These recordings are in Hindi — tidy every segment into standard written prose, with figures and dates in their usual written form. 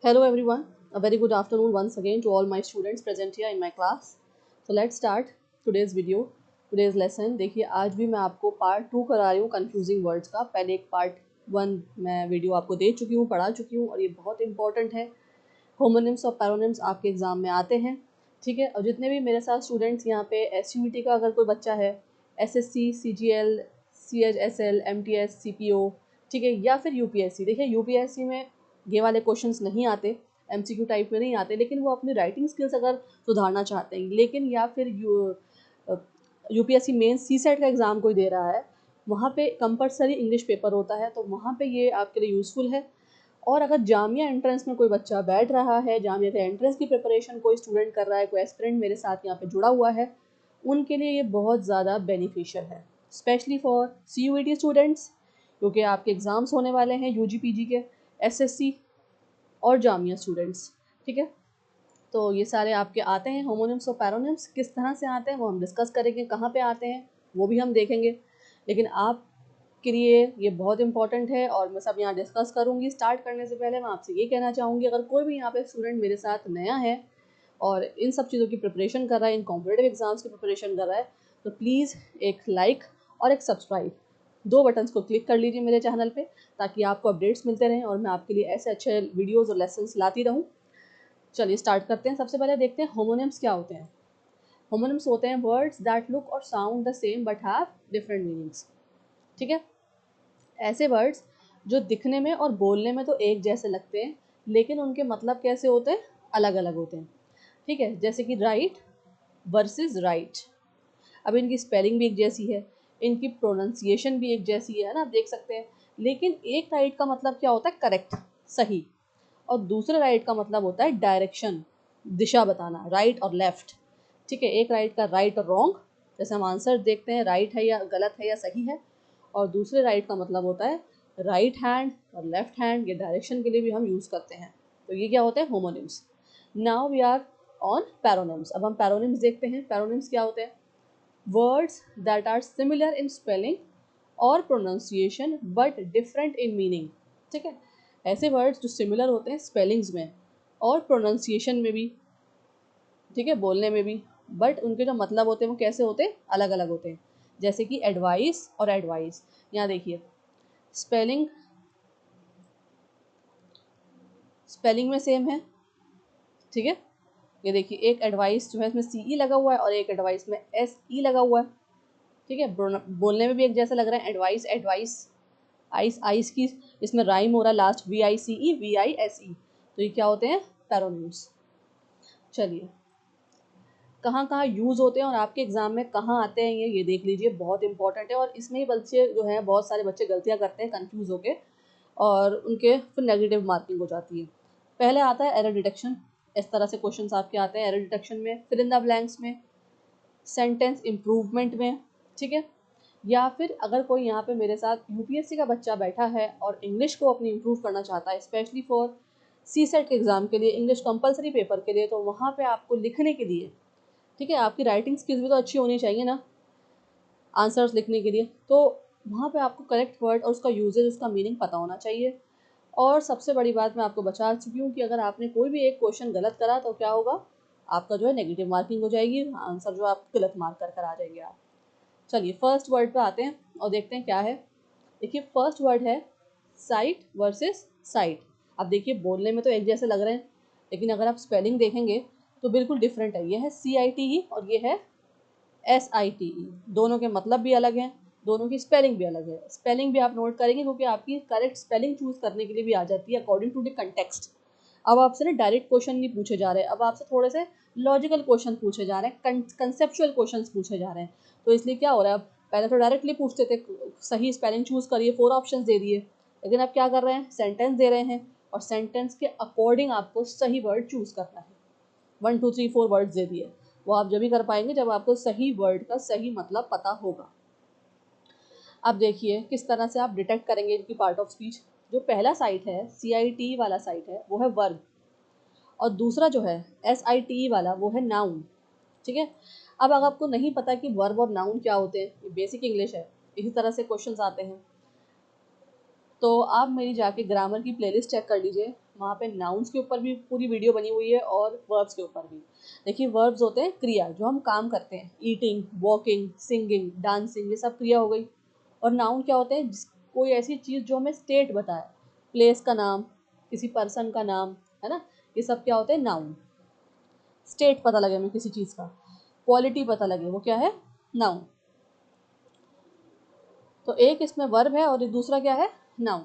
Hello everyone, a very good afternoon once again to all my students present here in my class. So let's start today's video, today's lesson. देखिए आज भी मैं आपको पार्ट 2 करा रही हूँ कंफ्यूजिंग वर्ड्स का। पहले एक पार्ट 1 मैं वीडियो आपको दे चुकी हूँ, पढ़ा चुकी हूँ और ये बहुत इंपॉर्टेंट है। होमोनिम्स और पैरोनिम्स आपके एग्जाम में आते हैं, ठीक है। और जितने भी मेरे साथ स्टूडेंट्स यहाँ पे SUET का अगर कोई बच्चा है, SSC, CGL, CHSL, MTS, CPO, ठीक है, या फिर UPSC। देखिए UPSC में ये वाले क्वेश्चंस नहीं आते, MCQ टाइप में नहीं आते, लेकिन वो अपनी राइटिंग स्किल्स अगर सुधारना चाहते हैं, लेकिन या फिर UPSC मेन CSET का एग्ज़ाम कोई दे रहा है, वहाँ पे कंपलसरी इंग्लिश पेपर होता है, तो वहाँ पे ये आपके लिए यूज़फुल है। और अगर जामिया एंट्रेंस में कोई बच्चा बैठ रहा है, जामिया के एंट्रेंस की प्रिपरेशन कोई स्टूडेंट कर रहा है, कोई एस्पिरेंट मेरे साथ यहाँ पे जुड़ा हुआ है, उनके लिए ये बहुत ज़्यादा बेनिफिशियल है, स्पेशली फॉर CUET स्टूडेंट्स, क्योंकि आपके एग्ज़ाम्स होने वाले हैं UG PG के, SSC और जामिया स्टूडेंट्स, ठीक है। तो ये सारे आपके आते हैं होमोनिम्स और पैरोनिम्स। किस तरह से आते हैं वो हम डिस्कस करेंगे, कहाँ पे आते हैं वो भी हम देखेंगे, लेकिन आप के लिए ये बहुत इंपॉर्टेंट है और मैं सब यहाँ डिस्कस करूँगी। स्टार्ट करने से पहले मैं आपसे ये कहना चाहूँगी, अगर कोई भी यहाँ पे स्टूडेंट मेरे साथ नया है और इन सब चीज़ों की प्रिपरेशन कर रहा है, इन कॉम्पिटेटिव एग्जाम्स की प्रिपरेशन कर रहा है, तो प्लीज़ एक लाइक और एक सब्सक्राइब, 2 बटन्स को क्लिक कर लीजिए मेरे चैनल पे, ताकि आपको अपडेट्स मिलते रहें और मैं आपके लिए ऐसे अच्छे वीडियोज़ और लेसन्स लाती रहूँ। चलिए स्टार्ट करते हैं। सबसे पहले देखते हैं होमोनिम्स क्या होते हैं। होमोनिम्स होते हैं वर्ड्स दैट लुक और sound the same but have different meanings, ठीक है। ऐसे वर्ड्स जो दिखने में और बोलने में तो एक जैसे लगते हैं, लेकिन उनके मतलब कैसे होते हैं, अलग अलग होते हैं, ठीक है। जैसे कि राइट वर्सेस राइट, अब इनकी स्पेलिंग भी एक जैसी है, इनकी प्रोनाउंसिएशन भी एक जैसी है ना, आप देख सकते हैं। लेकिन एक राइट का मतलब क्या होता है, करेक्ट, सही, और दूसरे राइट का मतलब होता है डायरेक्शन, दिशा बताना, राइट और लेफ्ट, ठीक है। एक राइट का राइट और रॉन्ग, जैसे हम आंसर देखते हैं राइट है या गलत है या सही है, और दूसरे राइट का मतलब होता है राइट हैंड और लेफ्ट हैंड, ये डायरेक्शन के लिए भी हम यूज़ करते हैं। तो ये क्या होते हैं, homonyms. Now we are on paronyms. अब हम पैरोनिम्स देखते हैं। पैरोनिम्स क्या होते हैं, words that are similar in spelling और pronunciation but different in meaning, ठीक है। ऐसे words जो similar होते हैं spellings में और pronunciation में भी, ठीक है, बोलने में भी, बट उनके जो मतलब होते हैं वो कैसे होते हैं, अलग अलग होते हैं। जैसे कि एडवाइस और एडवाइस, यहाँ देखिए स्पेलिंग स्पेलिंग में सेम है, ठीक है। ये देखिए एक एडवाइस जो है इसमें CE लगा हुआ है और एक एडवाइस में SE लगा हुआ है, ठीक है। बोलने में भी एक जैसा लग रहा है, एडवाइस एडवाइस, आइस आइस की इसमें राइम हो रहा है, लास्ट VICE VISE, तो ये क्या होते हैं, पैरोनिम्स। चलिए कहाँ कहाँ यूज़ होते हैं और आपके एग्जाम में कहाँ आते हैं ये देख लीजिए, बहुत इंपॉर्टेंट है। और इसमें ही बच्चे जो हैं, बहुत सारे बच्चे गलतियाँ करते हैं कंफ्यूज होके, और उनके फिर नेगेटिव मार्किंग हो जाती है। पहले आता है एरर डिटेक्शन। इस तरह से क्वेश्चंस आपके आते हैं एरर डिटेक्शन में, फिल इन द ब्लैंक्स में, सेंटेंस इम्प्रूवमेंट में, ठीक है। या फिर अगर कोई यहाँ पे मेरे साथ UPSC का बच्चा बैठा है और इंग्लिश को अपनी इम्प्रूव करना चाहता है, स्पेशली फॉर CSET के एग्ज़ाम के लिए, इंग्लिश कंपलसरी पेपर के लिए, तो वहाँ पे आपको लिखने के लिए, ठीक है, आपकी राइटिंग स्किल्स भी तो अच्छी होनी चाहिए ना आंसर्स लिखने के लिए, तो वहाँ पे आपको करेक्ट वर्ड और उसका यूजेज, उसका मीनिंग पता होना चाहिए। और सबसे बड़ी बात मैं आपको बता चुकी हूँ कि अगर आपने कोई भी एक क्वेश्चन गलत करा तो क्या होगा, आपका जो है नेगेटिव मार्किंग हो जाएगी, आंसर जो आप गलत मार्क कर आ जाएंगे आप। चलिए फर्स्ट वर्ड पे आते हैं और देखते हैं क्या है। देखिए फर्स्ट वर्ड है साइट वर्सेस साइट। अब देखिए बोलने में तो एक जैसे लग रहे हैं, लेकिन अगर आप स्पेलिंग देखेंगे तो बिल्कुल डिफरेंट है। ये है CITE और ये है SITE, दोनों के मतलब भी अलग हैं, दोनों की स्पेलिंग भी अलग है। स्पेलिंग भी आप नोट करेंगे क्योंकि आपकी करेक्ट स्पेलिंग चूज करने के लिए भी आ जाती है अकॉर्डिंग टू द कंटेक्स्ट। अब आपसे ना डायरेक्ट क्वेश्चन नहीं पूछे जा रहे, अब आपसे थोड़े से लॉजिकल क्वेश्चन पूछे जा रहे हैं, कंसेप्चुअल क्वेश्चन पूछे जा रहे हैं। तो इसलिए क्या हो रहा है, अब पहले तो डायरेक्टली पूछते थे सही स्पेलिंग चूज करिए, 4 ऑप्शन दे दिए, लेकिन अब क्या कर रहे हैं, सेंटेंस दे रहे हैं और सेंटेंस के अकॉर्डिंग आपको सही वर्ड चूज करना है। 1 2 3 4 वर्ड्स दे दिए, वो आप जब भी कर पाएंगे जब आपको सही वर्ड का सही मतलब पता होगा। अब देखिए किस तरह से आप डिटेक्ट करेंगे इनकी पार्ट ऑफ स्पीच। जो पहला साइट है CIT वाला साइट है वो है वर्ब, और दूसरा जो है SITE वाला वो है नाउन, ठीक है। अब अगर आपको नहीं पता कि वर्ब और नाउन क्या होते हैं, ये बेसिक इंग्लिश है, इसी तरह से क्वेश्चंस आते हैं, तो आप मेरी जाके ग्रामर की प्लेलिस्ट चेक कर लीजिए। वहाँ पे नाउन्स के ऊपर भी पूरी वीडियो बनी हुई है और वर्ब्स के ऊपर भी। देखिए वर्ब्स होते हैं क्रिया, जो हम काम करते हैं, ईटिंग, वॉकिंग, सिंगिंग, डांसिंग, ये सब क्रिया हो गई। और नाउन क्या होते हैं, कोई ऐसी चीज़ जो हमें स्टेट बताए, प्लेस का नाम, किसी पर्सन का नाम, है ना, ये सब क्या होते हैं, नाउन। स्टेट पता लगे हमें किसी चीज़ का, क्वालिटी पता लगे, वो क्या है, नाउन। तो एक इसमें वर्ब है और दूसरा क्या है, नाउन।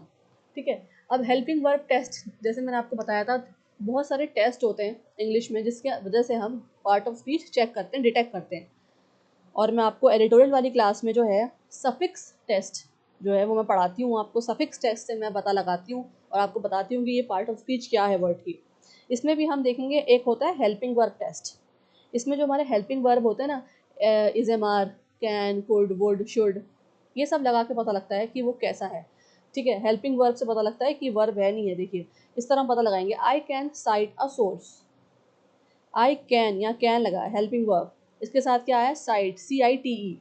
ठीक है। अब हेल्पिंग वर्ब टेस्ट, जैसे मैंने आपको बताया था, बहुत सारे टेस्ट होते हैं इंग्लिश में जिसके वजह से हम पार्ट ऑफ स्पीच चेक करते हैं, डिटेक्ट करते हैं। और मैं आपको एडिटोरियल वाली क्लास में जो है सफिक्स टेस्ट जो है वो मैं पढ़ाती हूँ आपको। सफिक्स टेस्ट से मैं पता लगाती हूँ और आपको बताती हूँ कि ये पार्ट ऑफ स्पीच क्या है वर्ड की। इसमें भी हम देखेंगे, एक होता है हेल्पिंग वर्ब टेस्ट। इसमें जो हमारे हेल्पिंग वर्ब होते हैं ना, is, am, are, can, could, would, should, ये सब लगा के पता लगता है कि वो कैसा है। ठीक है। हेल्पिंग वर्ब से पता लगता है कि वर्ब है नहीं है। देखिए इस तरह हम पता लगाएंगे, I can site a source. I can, या कैन लगा है हेल्पिंग वर्ब, इसके साथ क्या है, साइट, CITE,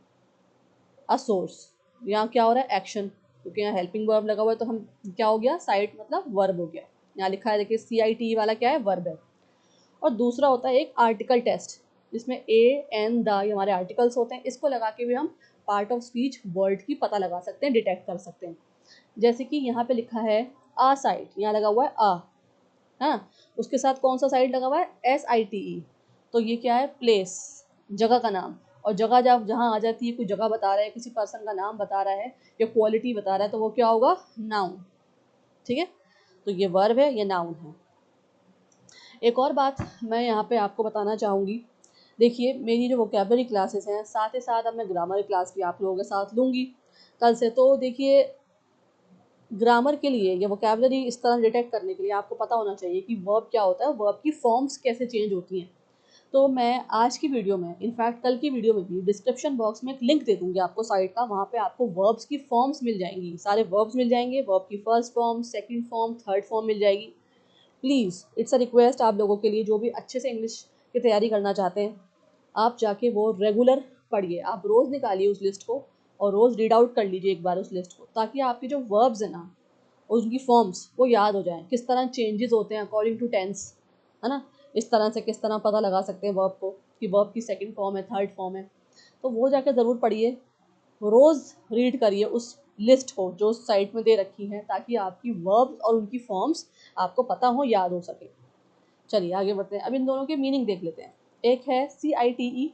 अ सोर्स। यहाँ क्या हो रहा है, एक्शन, क्योंकि यहाँ हेल्पिंग वर्ब लगा हुआ है तो हम क्या हो गया, साइट मतलब वर्ब हो गया। यहाँ लिखा है देखिए CITE वाला क्या है, वर्ब है। और दूसरा होता है एक आर्टिकल टेस्ट, जिसमें ए, एन, द, ये हमारे आर्टिकल्स होते हैं। इसको लगा के भी हम पार्ट ऑफ स्पीच वर्ड की पता लगा सकते हैं, डिटेक्ट कर सकते हैं। जैसे कि यहाँ पे लिखा है आ साइट, यहाँ लगा हुआ है आ, है ना, उसके साथ कौन सा साइट लगा हुआ है, SITE, तो ये क्या है, प्लेस, जगह का नाम। और जगह जब जहाँ आ जाती है, कोई जगह बता रहा है, किसी पर्सन का नाम बता रहा है या क्वालिटी बता रहा है, तो वो क्या होगा, नाउन। ठीक है। तो ये वर्ब है, ये नाउन है। एक और बात मैं यहाँ पे आपको बताना चाहूँगी, देखिए मेरी जो वोकेबलरी क्लासेस हैं, साथ ही साथ अब मैं ग्रामर क्लास भी आप लोगों के साथ लूँगी कल से। तो देखिए ग्रामर के लिए या वोकेबलरी इस तरह डिटेक्ट करने के लिए आपको पता होना चाहिए कि वर्ब क्या होता है, वर्ब की फॉर्म्स कैसे चेंज होती हैं। तो मैं आज की वीडियो में, इनफैक्ट कल की वीडियो में भी, डिस्क्रिप्शन बॉक्स में एक लिंक दे दूँगी आपको साइट का, वहाँ पे आपको वर्ब्स की फॉर्म्स मिल जाएंगी, सारे वर्ब्स मिल जाएंगे, वर्ब की first form, second form, third form मिल जाएगी। प्लीज़ इट्स अ रिक्वेस्ट आप लोगों के लिए, जो भी अच्छे से इंग्लिश की तैयारी करना चाहते हैं, आप जाके वो रेगुलर पढ़िए, आप रोज़ निकालिए उस लिस्ट को और रोज़ रीड आउट कर लीजिए एक बार उस लिस्ट को, ताकि आपकी जो वर्ब्स है ना, और उनकी फॉर्म्स वो याद हो जाएं, किस तरह चेंजेस होते हैं अकॉर्डिंग टू टेंस, है ना। इस तरह से किस तरह पता लगा सकते हैं वर्ब को कि वर्ब की सेकंड फॉर्म है, थर्ड फॉर्म है। तो वो जाकर ज़रूर पढ़िए, रोज़ रीड करिए उस लिस्ट को जो साइट में दे रखी है, ताकि आपकी वर्ब्स और उनकी फॉर्म्स आपको पता हो, याद हो सके। चलिए आगे बढ़ते हैं। अब इन दोनों के मीनिंग देख लेते हैं। एक है CITE,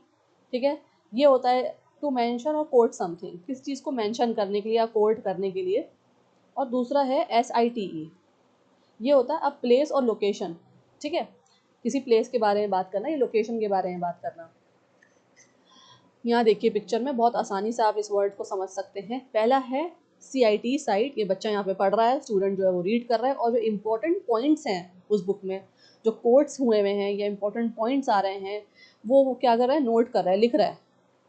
ठीक है, ये होता है टू मेंशन और कोट समथिंग, किस चीज़ को मेंशन करने के लिए या कोट करने के लिए। और दूसरा है SITE, ये होता है अब प्लेस और लोकेशन। ठीक है, किसी प्लेस के बारे में बात करना या लोकेशन के बारे में बात करना। यहाँ देखिए पिक्चर में बहुत आसानी से आप इस वर्ड को समझ सकते हैं। पहला है CITE, साइट, ये बच्चा यहाँ पे पढ़ रहा है, स्टूडेंट जो है वो रीड कर रहा है, और जो इम्पोर्टेंट पॉइंट्स हैं उस बुक में, जो कोट्स हुए हुए हैं या इम्पोर्टेंट पॉइंट्स आ रहे हैं, वो क्या कर रहा है, नोट कर रहा है, लिख रहा है।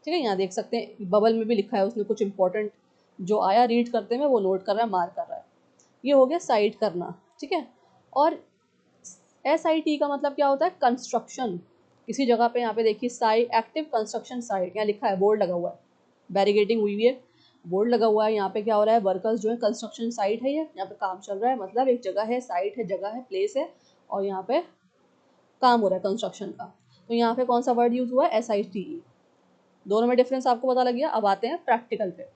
ठीक है, यहाँ देख सकते हैं बबल में भी लिखा है उसने, कुछ इंपॉर्टेंट जो आया रीड करते में वो नोट कर रहा है, मार्क कर रहा है। ये हो गया साइट करना। ठीक है। और SIT का मतलब क्या होता है, कंस्ट्रक्शन, किसी जगह पे, यहाँ पे देखिए साइट, एक्टिव कंस्ट्रक्शन साइट, यहाँ लिखा है, बोर्ड लगा हुआ है, बैरिकेडिंग हुई हुई है, बोर्ड लगा हुआ है, यहाँ पे क्या हो रहा है, वर्कर्स जो है, कंस्ट्रक्शन साइट है, ये यहाँ पे काम चल रहा है, मतलब एक जगह है, साइट है, जगह है, प्लेस है, और यहाँ पे काम हो रहा है कंस्ट्रक्शन का। तो यहाँ पे कौन सा वर्ड यूज हुआ है, SITE। दोनों में डिफरेंस आपको पता लग गया। अब आते हैं प्रैक्टिकल पे।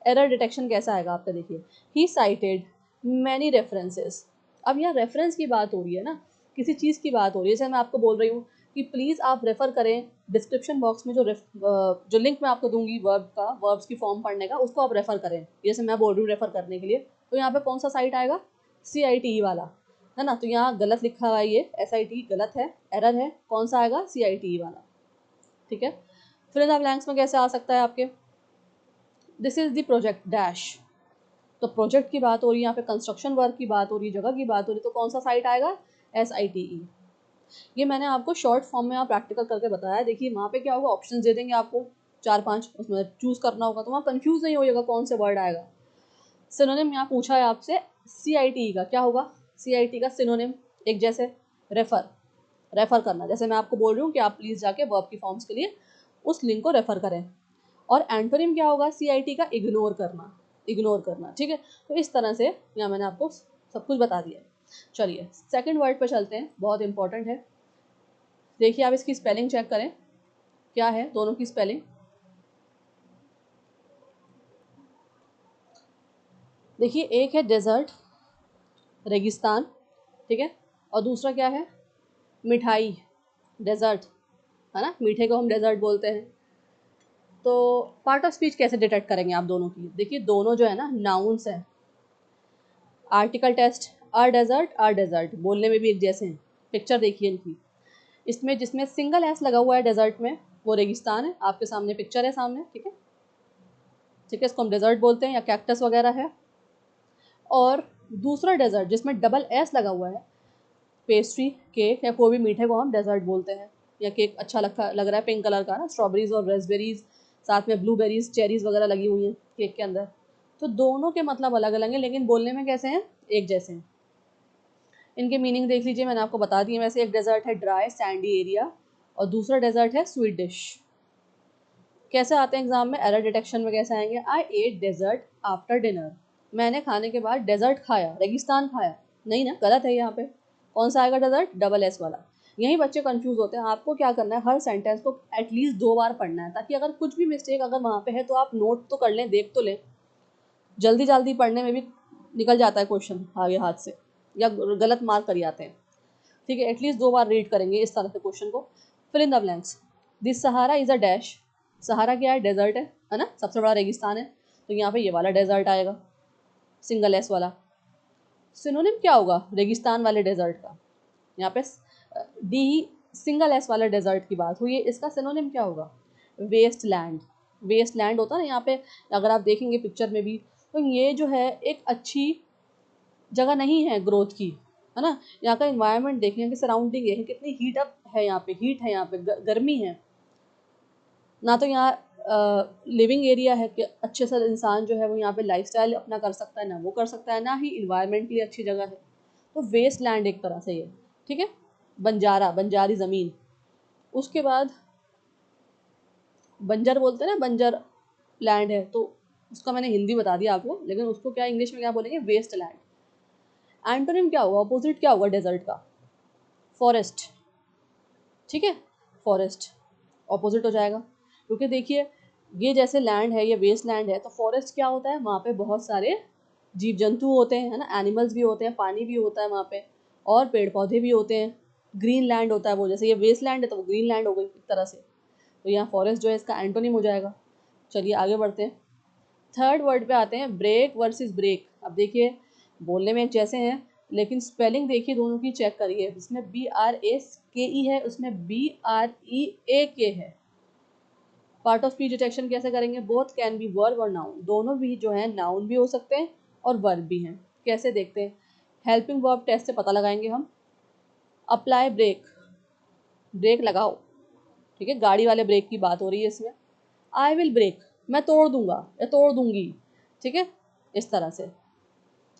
एरर डिटेक्शन कैसा आएगा आपका, देखिए, ही साइटेड मैनी रेफरेंसेस। अब यहाँ रेफरेंस की बात हो रही है ना, किसी चीज़ की बात हो रही है। जैसे मैं आपको बोल रही हूँ कि प्लीज़ आप रेफ़र करें, डिस्क्रिप्शन बॉक्स में जो लिंक मैं आपको दूंगी वर्ब का, वर्ब्स की फॉर्म पढ़ने का, उसको आप रेफ़र करें। जैसे मैं बोल रही हूँ रेफ़र करने के लिए, तो यहाँ पे कौन सा साइट आएगा, CITE वाला, है ना। तो यहाँ गलत लिखा हुआ है, ये SIT गलत है, एरर है, कौन सा आएगा, CITE वाला। ठीक है। फिर इन द ब्लैंक्स में कैसे आ सकता है आपके, this is the project dash, तो प्रोजेक्ट की बात हो रही है, यहाँ पे कंस्ट्रक्शन वर्क की बात हो रही है, जगह की बात हो रही है, तो कौन सा साइट आएगा, SITE। ये मैंने आपको शॉर्ट फॉर्म में आप प्रैक्टिकल करके बताया। देखिए वहाँ पे क्या होगा, ऑप्शंस दे देंगे आपको 4-5, उसमें चूज करना होगा, तो वहाँ कंफ्यूज नहीं होइएगा कौन से वर्ड आएगा। सिनोनिम यहाँ पूछा है आपसे, CITE का क्या होगा, CITE का सिनोनिम एक जैसे, रेफर, रेफर करना। जैसे मैं आपको बोल रही हूँ कि आप प्लीज़ जाके वर्ब की फॉर्म्स के लिए उस लिंक को रेफर करें। और एंटोनिम क्या होगा, CIT का इग्नोर करना, इग्नोर करना। ठीक है। तो इस तरह से यहाँ मैंने आपको सब कुछ बता दिया है। चलिए सेकंड वर्ड पर चलते हैं, बहुत इंपॉर्टेंट है। देखिए आप इसकी स्पेलिंग चेक करें, क्या है दोनों की स्पेलिंग। देखिए एक है डेजर्ट, रेगिस्तान, ठीक है, और दूसरा क्या है, मिठाई, डेजर्ट, है ना, मीठे को हम डेजर्ट बोलते हैं। तो पार्ट ऑफ स्पीच कैसे डिटेक्ट करेंगे आप दोनों की? देखिए दोनों जो है ना नाउन्स हैं। आर्टिकल टेस्ट, आर डेजर्ट बोलने में भी एक जैसे हैं। पिक्चर देखिए इनकी, इसमें जिसमें सिंगल एस लगा हुआ है डेजर्ट में वो रेगिस्तान है, आपके सामने पिक्चर है सामने, ठीक है, ठीक है, इसको हम डेजर्ट बोलते हैं या कैक्टस वगैरह है। और दूसरा डेजर्ट जिसमें डबल एस लगा हुआ है, पेस्ट्री, केक या कोई भी मीठे को हम डेजर्ट बोलते हैं। या केक अच्छा लग रहा है पिंक कलर का ना, स्ट्रॉबेरीज और रेसबेरीज, साथ में ब्लूबेरीज, चेरीज वगैरह लगी हुई हैं केक के अंदर। तो दोनों के मतलब अलग अलग हैं, लेकिन बोलने में कैसे हैं, एक जैसे हैं। इनके मीनिंग देख लीजिए, मैंने आपको बता दिए। वैसे एक डेजर्ट है ड्राई सैंडी एरिया और दूसरा डेजर्ट है स्वीट डिश। कैसे आते हैं एग्जाम में, एरर डिटेक्शन में कैसे आएंगे, आई एट डेजर्ट आफ्टर डिनर, मैंने खाने के बाद डेजर्ट खाया, रेगिस्तान खाया। नहीं ना, गलत है यहाँ पे। कौन सा आएगा डेजर्ट, डबल एस वाला। यही बच्चे कंफ्यूज होते हैं। आपको क्या करना है, हर सेंटेंस को एटलीस्ट 2 बार पढ़ना है, ताकि अगर कुछ भी मिस्टेक अगर वहाँ पे है तो आप नोट तो कर लें, देख तो लें। जल्दी जल्दी पढ़ने में भी निकल जाता है क्वेश्चन आगे हाथ से, या गलत मार्क कर जाते हैं। ठीक है, एटलीस्ट 2 बार रीड करेंगे इस तरह से क्वेश्चन को। Fill in the blanks. This Sahara is a dash, Sahara क्या है, डेजर्ट है ना, सबसे बड़ा रेगिस्तान है। तो यहाँ पे ये वाला डेजर्ट आएगा, सिंगल एस वाला। सिनोनिम क्या होगा रेगिस्तान वाले डेजर्ट का, यहाँ पे डी सिंगल एस वाले डेजर्ट की बात हुई है, इसका सिनोनिम क्या होगा, वेस्ट लैंड। वेस्ट लैंड होता है ना यहाँ पे, अगर आप देखेंगे पिक्चर में भी, तो ये जो है एक अच्छी जगह नहीं है ग्रोथ की, है ना। यहाँ का इन्वायरमेंट देखें, यहाँ की सराउंडिंग है, कितनी हीट अप है यहाँ पे, हीट है यहाँ पे, गर्मी है ना। तो यहाँ लिविंग एरिया है कि अच्छे से इंसान जो है वो यहाँ पे लाइफस्टाइल अपना कर सकता है, ना वो कर सकता है, ना ही इन्वायरमेंटली अच्छी जगह है। तो वेस्ट लैंड एक तरह से ये, ठीक है, बंजारा, बंजारी ज़मीन। उसके बाद बंजर बोलते हैं ना, बंजर लैंड है, तो उसका मैंने हिंदी बता दिया आपको, लेकिन उसको क्या इंग्लिश में क्या बोलेंगे, वेस्ट लैंड। एंटोनिम क्या होगा, अपोजिट क्या होगा डेजर्ट का, फॉरेस्ट, ठीक है, फॉरेस्ट ऑपोजिट हो जाएगा। क्योंकि देखिए ये जैसे लैंड है, ये वेस्ट लैंड है, तो फॉरेस्ट क्या होता है, वहाँ पे बहुत सारे जीव जंतु होते हैं, है ना, एनिमल्स भी होते हैं, पानी भी होता है वहाँ पे, और पेड़ पौधे भी होते हैं। ग्रीन लैंड होता है वो, जैसे ये वेस्ट लैंड है तो वो ग्रीन लैंड हो गई एक तरह से। तो यहाँ फॉरेस्ट जो है इसका एंटोनिम हो जाएगा। चलिए आगे बढ़ते हैं, थर्ड वर्ड पे आते हैं, ब्रेक वर्सेस ब्रेक। अब देखिए बोलने में एक जैसे हैं, लेकिन स्पेलिंग देखिए दोनों की चेक करिए, इसमें BRAKE है, उसमें BREAK है। पार्ट ऑफ स्पीच डिटेक्शन कैसे करेंगे, बोथ कैन बी वर्ब और नाउन, दोनों भी जो है नाउन भी हो सकते हैं और वर्ब भी हैं। कैसे देखते हैं, हेल्पिंग वर्ब टेस्ट से पता लगाएंगे हम। अप्लाई ब्रेक, ब्रेक लगाओ, ठीक है, गाड़ी वाले ब्रेक की बात हो रही है इसमें। आई विल ब्रेक, मैं तोड़ दूंगा या तोड़ दूंगी, ठीक है, इस तरह से।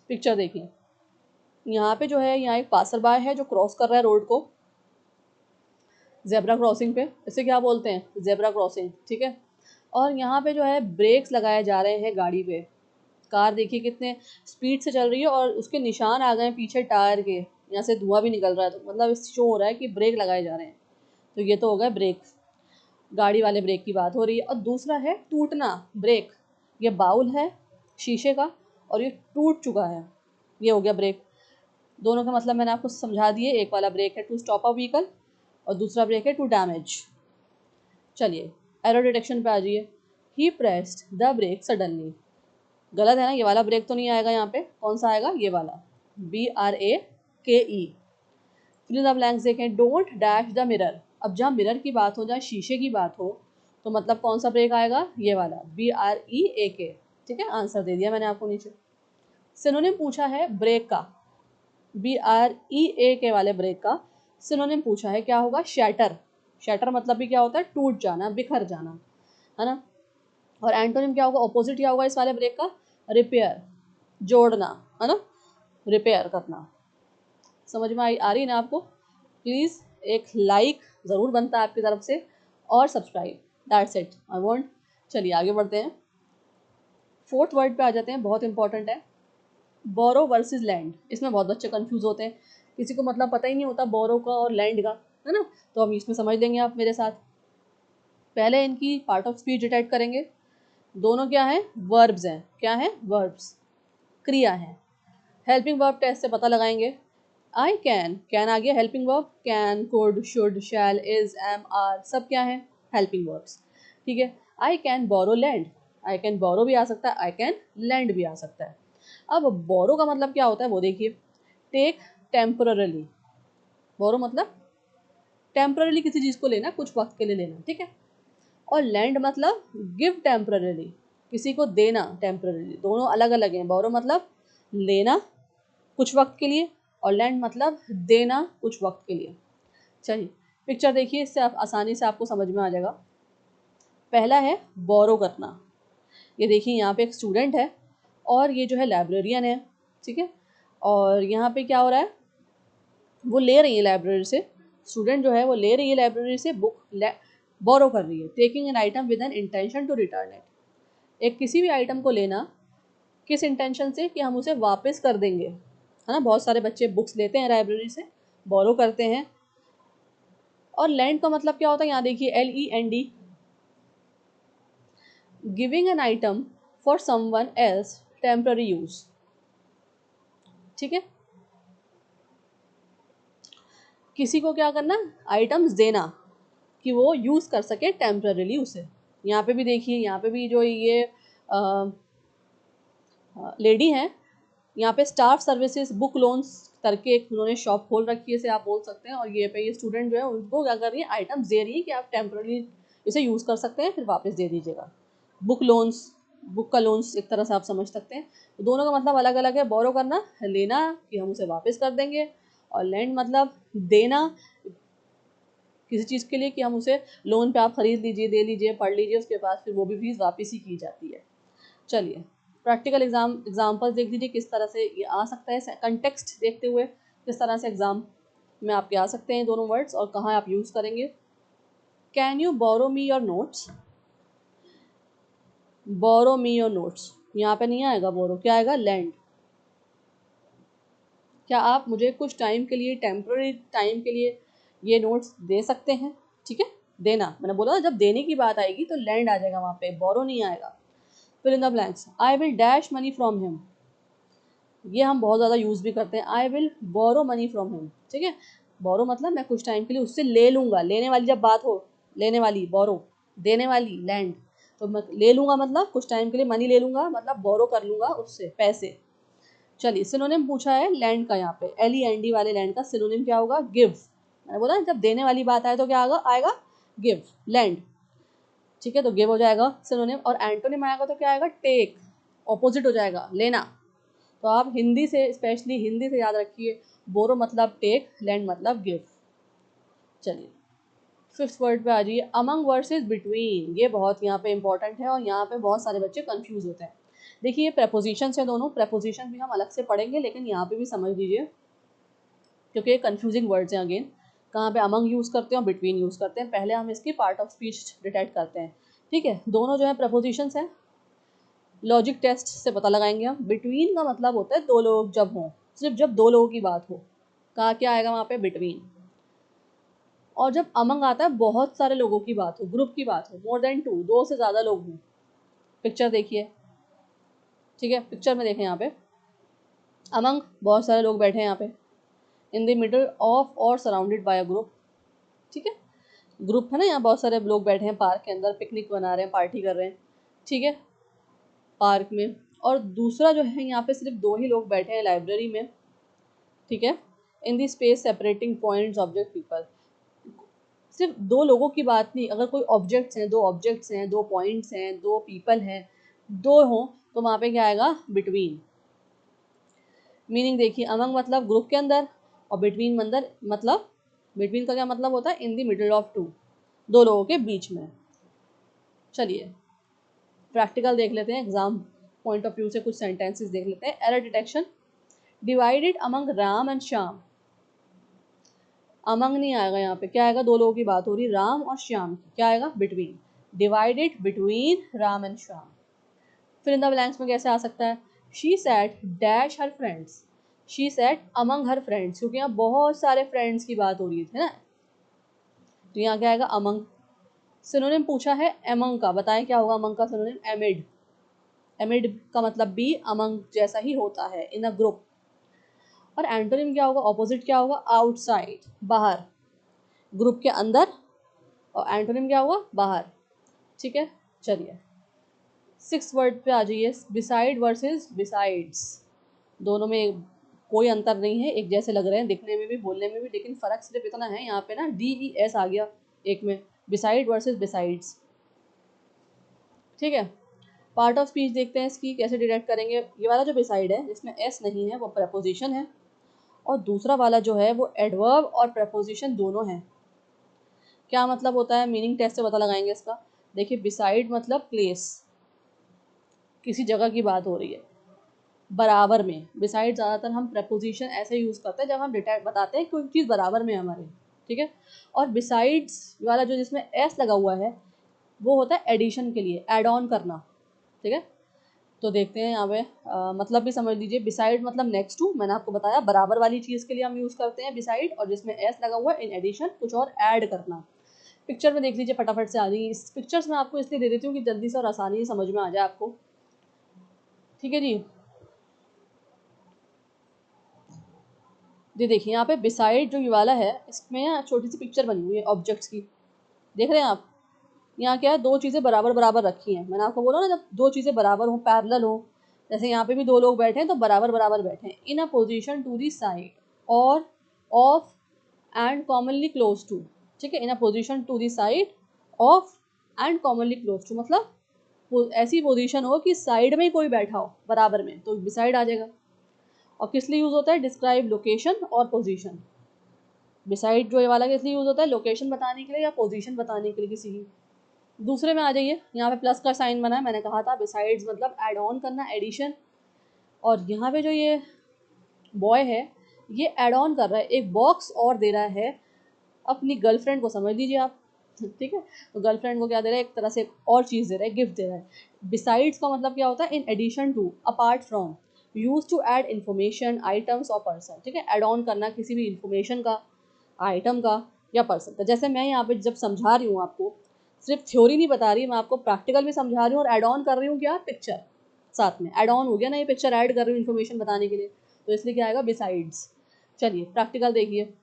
पिक्चर देखिए, यहाँ पे जो है, यहाँ एक पासर बाय है जो क्रॉस कर रहा है रोड को, जेब्रा क्रॉसिंग पे, इसे क्या बोलते हैं, जेब्रा क्रॉसिंग, ठीक है। और यहाँ पे जो है ब्रेक्स लगाए जा रहे हैं गाड़ी पे। कार देखिए कितने स्पीड से चल रही है और उसके निशान आ गए हैं पीछे टायर के, यहाँ से धुआं भी निकल रहा है, तो मतलब शो हो रहा है कि ब्रेक लगाए जा रहे हैं। तो ये तो हो गया ब्रेक, गाड़ी वाले ब्रेक की बात हो रही है। और दूसरा है टूटना ब्रेक, ये बाउल है शीशे का और ये टूट चुका है, ये हो गया ब्रेक। दोनों का मतलब मैंने आपको समझा दिए, एक वाला ब्रेक है टू स्टॉप अ व्हीकल और दूसरा ब्रेक है टू डैमेज। चलिए एरर डिटेक्शन पे आ जाइए, ही प्रेस्ड द ब्रेक सडनली, गलत है ना, ये वाला ब्रेक तो नहीं आएगा यहाँ पे, कौन सा आएगा, ये वाला, BRAKE। फिल द ब्लैंक्स देखें, डोंट डैश द मिरर, अब जहाँ मिरर की बात हो, जहाँ शीशे की बात हो, तो मतलब कौन सा ब्रेक आएगा, ये वाला, BREAK, ठीक है, आंसर दे दिया मैंने आपको नीचे। सिनोनिम पूछा है ब्रेक का, BREAK वाले ब्रेक का सिनोनिम पूछा है, क्या होगा, शैटर। शैटर मतलब भी क्या होता है, टूट जाना, बिखर जाना, है ना। और एंटोनिम क्या होगा, ऑपोजिट क्या होगा इस वाले ब्रेक का, रिपेयर, जोड़ना, है ना, रिपेयर करना। समझ में आ रही ना आपको, प्लीज़ एक लाइक ज़रूर बनता है आपकी तरफ से और subscribe, that's it I want. चलिए आगे बढ़ते हैं, फोर्थ वर्ड पे आ जाते हैं, बहुत इंपॉर्टेंट है, बोरो वर्सेस लैंड, इसमें बहुत बच्चे कंफ्यूज होते हैं, किसी को मतलब पता ही नहीं होता बोरो का और लैंड का, है ना। तो हम इसमें समझ लेंगे आप मेरे साथ। पहले इनकी पार्ट ऑफ स्पीच डिटेक्ट करेंगे। दोनों क्या है, वर्ब्स हैं। क्या है, वर्ब्स, क्रिया है। हेल्पिंग वर्ब टेस्ट से पता लगाएंगे। आई कैन आ गया helping verb, can, could, should, shall, is, am, are, सब क्या है, हेल्पिंग वर्ब्स। ठीक है। I can borrow land, I can borrow भी आ सकता है, आई कैन लैंड भी आ सकता है। अब बोरो का मतलब क्या होता है वो देखिए। टेक टेम्परली, बोरो मतलब टेम्परली किसी चीज़ को लेना, कुछ वक्त के लिए लेना, ठीक है। और लैंड मतलब गिव टेम्परली, किसी को देना टेम्परली, दोनों अलग अलग हैं। बोरो मतलब लेना कुछ वक्त के लिए, और लैंड मतलब देना कुछ वक्त के लिए। चलिए पिक्चर देखिए, इससे आप आसानी से आपको समझ में आ जाएगा। पहला है बोरो करना। ये देखिए यहाँ पे एक स्टूडेंट है और ये जो है लाइब्रेरियन है, ठीक है। और यहाँ पे क्या हो रहा है, वो ले रही है लाइब्रेरी से, स्टूडेंट जो है वो ले रही है लाइब्रेरी से बुक, बोरो कर रही है। Taking an item with an intention to return it, एक किसी भी आइटम को लेना किस इंटेंशन से, कि हम उसे वापस कर देंगे, है ना। बहुत सारे बच्चे बुक्स लेते हैं लाइब्रेरी से, बोरो करते हैं। और लैंड का मतलब क्या होता है, यहाँ देखिए LEND, giving an item for someone else temporary use, ठीक है। किसी को क्या करना, आइटम्स देना कि वो यूज़ कर सके टेम्पररीली उसे। यहाँ पे भी देखिए, यहाँ पे भी जो ये लेडी हैं, यहाँ पे स्टाफ सर्विसेज बुक लोन्स करके एक उन्होंने शॉप खोल रखी है, इसे आप बोल सकते हैं। और ये पे ये स्टूडेंट जो है उनको क्या कर रही है, आइटम्स दे रही है कि आप टेम्पररी इसे यूज़ कर सकते हैं, फिर वापस दे दीजिएगा। बुक लोन्स, बुक का लोन्स एक तरह से आप समझ सकते हैं। तो दोनों का मतलब अलग अलग है। बोरो करना, लेना कि हम उसे वापस कर देंगे, और लैंड मतलब देना किसी चीज़ के लिए कि हम उसे लोन पे आप खरीद लीजिए, दे लीजिए, पढ़ लीजिए, उसके बाद फिर वो भी फीस वापस ही की जाती है। चलिए प्रैक्टिकल एग्जाम्पल देख लीजिए किस तरह से ये आ सकता है, कंटेक्स्ट देखते हुए किस तरह से एग्जाम में आपके आ सकते हैं दोनों वर्ड्स और कहाँ आप यूज़ करेंगे। Can you borrow me your notes, borrow me your notes, यहाँ पे नहीं आएगा बोरो, क्या आएगा, लैंड। क्या आप मुझे कुछ टाइम के लिए, टेम्पररी टाइम के लिए ये नोट्स दे सकते हैं, ठीक है। देना, मैंने बोला ना जब देने की बात आएगी तो लैंड आ जाएगा वहाँ पे, बोरो नहीं आएगा। फिर in the blanks, I will dash money from him, ये हम बहुत ज़्यादा यूज़ भी करते हैं। I will borrow money from him, ठीक है। बोरो मतलब मैं कुछ टाइम के लिए उससे ले लूँगा, लेने वाली जब बात हो, लेने वाली बोरो, देने वाली लैंड। तो मैं ले लूँगा मतलब कुछ टाइम के लिए मनी ले लूँगा, मतलब बोरो कर लूँगा उससे पैसे। चलिए सिनोनिम पूछा है लैंड का, यहाँ पे LEND वाले लैंड का सिनोनिम क्या होगा, गिव। मैंने बोला जब देने वाली बात आए तो क्या आएगा गिव, लैंड, ठीक है। तो गिव हो जाएगा सिनोनिम, और एंटोनिम आएगा तो क्या आएगा, टेक, ऑपोजिट हो जाएगा, लेना। तो आप हिंदी से, स्पेशली हिंदी से याद रखिए, बोरो मतलब टेक, लैंड मतलब गिव। चलिए फिफ्थ वर्ड पे आ जाइए, अमंग वर्सेस बिटवीन, ये बहुत यहाँ पे इंपॉर्टेंट है और यहाँ पे बहुत सारे बच्चे कंफ्यूज होते हैं। देखिए ये प्रेपोजिशन है दोनों, प्रेपोजिशन भी हम अलग से पढ़ेंगे, लेकिन यहाँ पे भी समझ लीजिए क्योंकि ये कंफ्यूजिंग वर्ड्स हैं अगेन। कहाँ पे अमंग यूज़ करते हैं और बिटवीन यूज़ करते हैं, पहले हम इसकी पार्ट ऑफ स्पीच डिटेक्ट करते हैं, ठीक है। दोनों जो है प्रपोजिशंस हैं, लॉजिक टेस्ट से पता लगाएंगे हम। बिटवीन का मतलब होता है दो लोग जब हों, सिर्फ जब दो लोगों की बात हो, कहा क्या आएगा वहाँ पे, बिटवीन। और जब अमंग आता है बहुत सारे लोगों की बात हो, ग्रुप की बात हो, मोर देन टू, दो से ज़्यादा लोग हों। पिक्चर देखिए, ठीक है, पिक्चर में देखें यहाँ पे अमंग बहुत सारे लोग बैठे हैं यहाँ पे, इन द मिडल ऑफ और सराउंडेड बाय अ ग्रुप, ठीक है। ग्रुप है ना, यहाँ बहुत सारे लोग बैठे हैं पार्क के अंदर, पिकनिक बना रहे हैं, पार्टी कर रहे हैं, ठीक है, पार्क में। और दूसरा जो है यहाँ पे सिर्फ दो ही लोग बैठे हैं लाइब्रेरी में, ठीक है। In the space separating points object people, सिर्फ दो लोगों की बात नहीं, अगर कोई ऑब्जेक्ट्स हैं, दो ऑब्जेक्ट्स हैं, दो पॉइंट्स हैं, दो पीपल हैं, दो हों, तो वहाँ पे क्या आएगा, बिटवीन। मीनिंग देखिए, अमंग मतलब ग्रुप के अंदर, और बिटवीन मतलब बिटवीन का क्या मतलब होता है, in the middle of to, दो लोगों के बीच में। चलिए प्रैक्टिकल देख लेते हैं, एग्जाम पॉइंट ऑफ व्यू से कुछ सेंटेंसेस देख लेते हैं। Error detection, divided among Ram and Shyam, among नहीं आएगा यहाँ पे, क्या आएगा, दो लोगों की बात हो रही, राम और श्याम की, क्या आएगा, between, divided between Ram and Shyam. फिर इन द ब्लैंक्स में कैसे आ सकता है, she set dash her friends, she set among her friends, क्योंकि यहाँ बहुत सारे फ्रेंड्स की बात हो रही है ना, तो यहाँ क्या आएगा अमंग। सिनोनिम पूछा है एमंग का, बताएं क्या होगा अमंग का सिनोनिम, एमिड, एमिड का मतलब भी अमंग जैसा ही होता है, इन अ ग्रुप। और एंटोनिम क्या होगा, ऑपोजिट क्या होगा, आउटसाइड, बाहर, ग्रुप के अंदर, और एंटोनिम क्या होगा, बाहर। ठीक है, चलिए 6 वर्ड पे आ जाइए, बिसाइड वर्सेस बिसाइड्स, दोनों में कोई अंतर नहीं है, एक जैसे लग रहे हैं दिखने में भी बोलने में भी, लेकिन फ़र्क सिर्फ इतना है यहाँ पे ना DES आ गया एक में, बिसाइड वर्सेस बिसाइड्स। ठीक है, पार्ट ऑफ स्पीच देखते हैं इसकी कैसे डिटेक्ट करेंगे। ये वाला जो बिसाइड है जिसमें एस नहीं है वो प्रपोजिशन है, और दूसरा वाला जो है वो एडवर्ब और प्रपोजिशन दोनों है। क्या मतलब होता है, मीनिंग टेस्ट से पता लगाएंगे इसका। देखिए बिसाइड मतलब प्लेस, किसी जगह की बात हो रही है, बराबर में। बिसाइड ज़्यादातर हम प्रपोजिशन ऐसे यूज़ करते हैं जब हम डिटेक्ट बताते हैं कोई चीज़ बराबर में हमारे, ठीक है। और बिसाइड्स वाला जो जिसमें एस लगा हुआ है वो होता है एडिशन के लिए, ऐड ऑन करना, ठीक है। तो देखते हैं यहाँ पे मतलब भी समझ लीजिए, बिसाइड मतलब नेक्स्ट टू, मैंने आपको बताया बराबर वाली चीज़ के लिए हम यूज़ करते हैं बिसाइड, और जिसमें एस लगा हुआ है इन एडिशन, कुछ और ऐड करना। पिक्चर में देख लीजिए फटाफट से आ जाएगी। इस पिक्चर्स में आपको इसलिए दे देती हूँ कि जल्दी से और आसानी से समझ में आ जाए आपको, ठीक है जी। ये देखिए यहाँ पे बिसाइड जो ये वाला है इसमें छोटी सी पिक्चर बनी हुई है ऑब्जेक्ट्स की, देख रहे हैं आप। यहाँ क्या है, दो चीज़ें बराबर बराबर रखी हैं, मैंने आपको बोला ना जब दो चीज़ें बराबर हो, पैरेलल हो, जैसे यहाँ पे भी दो लोग बैठे हैं तो बराबर बराबर बैठे हैं, in a position to the side और of and commonly close to, ठीक है। In a position to the side of and commonly close to मतलब ऐसी पोजीशन हो कि साइड में कोई बैठा हो बराबर में, तो बिसाइड आ जाएगा। और किस लिए यूज़ होता है, डिस्क्राइब लोकेशन और पोजीशन। बिसाइड जो ये वाला किस लिए यूज़ होता है, लोकेशन बताने के लिए या पोजीशन बताने के लिए किसी की। दूसरे में आ जाइए, यहाँ पे प्लस का साइन बना है, मैंने कहा था बिसाइड्स मतलब ऐड ऑन करना, एडिशन। और यहाँ पे जो ये बॉय है ये ऐड ऑन कर रहा है, एक बॉक्स और दे रहा है अपनी गर्लफ्रेंड को, समझ लीजिए आप, ठीक है। तो गर्लफ्रेंड को क्या दे रहा है, एक तरह से एक और चीज़ दे रहा है, गिफ्ट दे रहा है। बिसाइड्स का मतलब क्या होता है, in addition to, apart from, use to add information, items और पर्सन, ठीक है। ऐड ऑन करना किसी भी इन्फॉर्मेशन का, आइटम का या पर्सन का। जैसे मैं यहाँ पे जब समझा रही हूँ आपको, सिर्फ थ्योरी नहीं बता रही, मैं आपको प्रैक्टिकल भी समझा रही हूँ और ऐड ऑन कर रही हूँ क्या, पिक्चर साथ में ऐड ऑन हो गया ना, ये पिक्चर ऐड कर रही हूँ इन्फॉर्मेशन बताने के लिए, तो इसलिए क्या आएगा, बिसाइड्स। चलिए प्रैक्टिकल देखिए,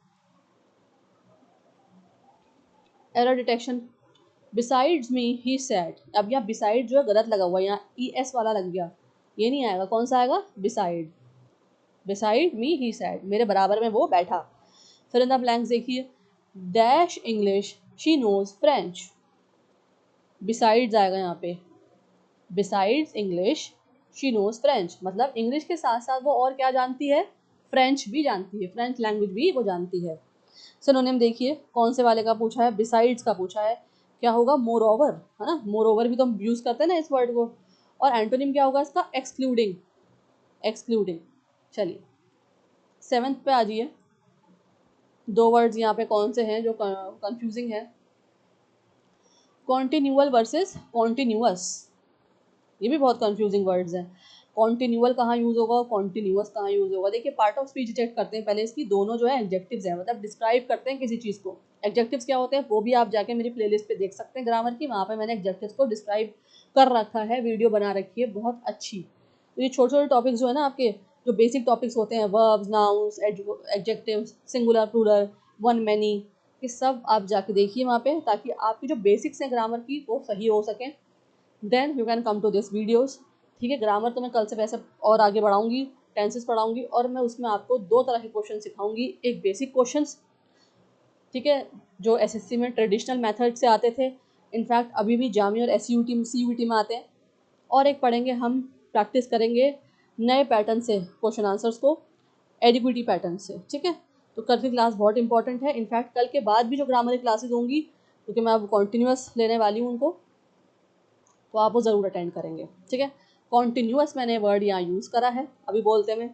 error detection, besides me he sad. अब यहाँ बिसाइड जो है गलत लगा हुआ है, यहाँ ES वाला लग गया, ये नहीं आएगा, कौन सा आएगा, beside, beside me he sat, मेरे बराबर में वो बैठा। फिर इन द ब्लैंक्स देखिए, dash English she knows French, besides आएगा यहाँ पे, besides English she knows French मतलब इंग्लिश के साथ साथ वो और क्या जानती है, फ्रेंच भी जानती है, फ्रेंच लैंग्वेज भी वो जानती है। सिनोनिम देखिए कौन से वाले का पूछा है, बिसाइड्स का पूछा है, क्या होगा, मोर ओवर, है ना, मोर ओवर भी तो हम यूज़ करते हैं ना इस वर्ड को। और एंटोनिम क्या होगा इसका, एक्सक्लूडिंग, एक्सक्लूडिंग। चलिए 7th पे आ जाइए, दो वर्ड्स यहाँ पे कौन से हैं जो कंफ्यूजिंग है, कॉन्टिन्यूअल वर्सेस कॉन्टिन्यूअस, ये भी बहुत कंफ्यूजिंग वर्ड्स हैं। कॉन्टिन्यूअल कहाँ यूज़ होगा और कॉन्टिन्यूअस कहाँ यूज़ होगा। देखिए पार्ट ऑफ स्पीच डिटेक्ट करते हैं पहले इसकी, दोनों जो है एडजेक्टिव्स हैं, मतलब डिस्क्राइब करते हैं किसी चीज़ को। एडजेक्टिव्स क्या होते हैं वो भी आप जाके मेरी प्लेलिस्ट पे देख सकते हैं ग्रामर की, वहाँ पे मैंने एडजेक्टिव्स को डिस्क्राइब कर रखा है, वीडियो बना रखी है बहुत अच्छी। तो ये छोटे छोटे टॉपिक्स जो है ना आपके, जो बेसिक टॉपिक्स होते हैं, verbs, nouns, adjectives, singular, plural, one many, ये सब आप जाके देखिए वहाँ पे, ताकि आपकी जो बेसिक्स हैं ग्रामर की वो सही हो सकें। Then you can come to this videos, ठीक है। ग्रामर तो मैं कल से वैसे और आगे बढ़ाऊंगी, टेंसेस पढ़ाऊंगी, और मैं उसमें आपको दो तरह के क्वेश्चन सिखाऊंगी, एक बेसिक क्वेश्चंस, ठीक है, जो SSC में ट्रेडिशनल मेथड से आते थे, इनफैक्ट अभी भी जामी और SUT CUT में आते हैं, और एक पढ़ेंगे हम, प्रैक्टिस करेंगे नए पैटर्न से क्वेश्चन आंसर्स को, एडिक्विटी पैटर्न से, ठीक है। तो कल की क्लास बहुत इंपॉर्टेंट है, इनफैक्ट कल के बाद भी जो ग्रामर की क्लासेज होंगी, क्योंकि मैं अब कॉन्टीन्यूअस लेने वाली हूँ उनको, तो आप वो ज़रूर अटेंड करेंगे, ठीक है। कॉन्टीन्यूअस मैंने वर्ड यहाँ यूज़ करा है अभी बोलते में,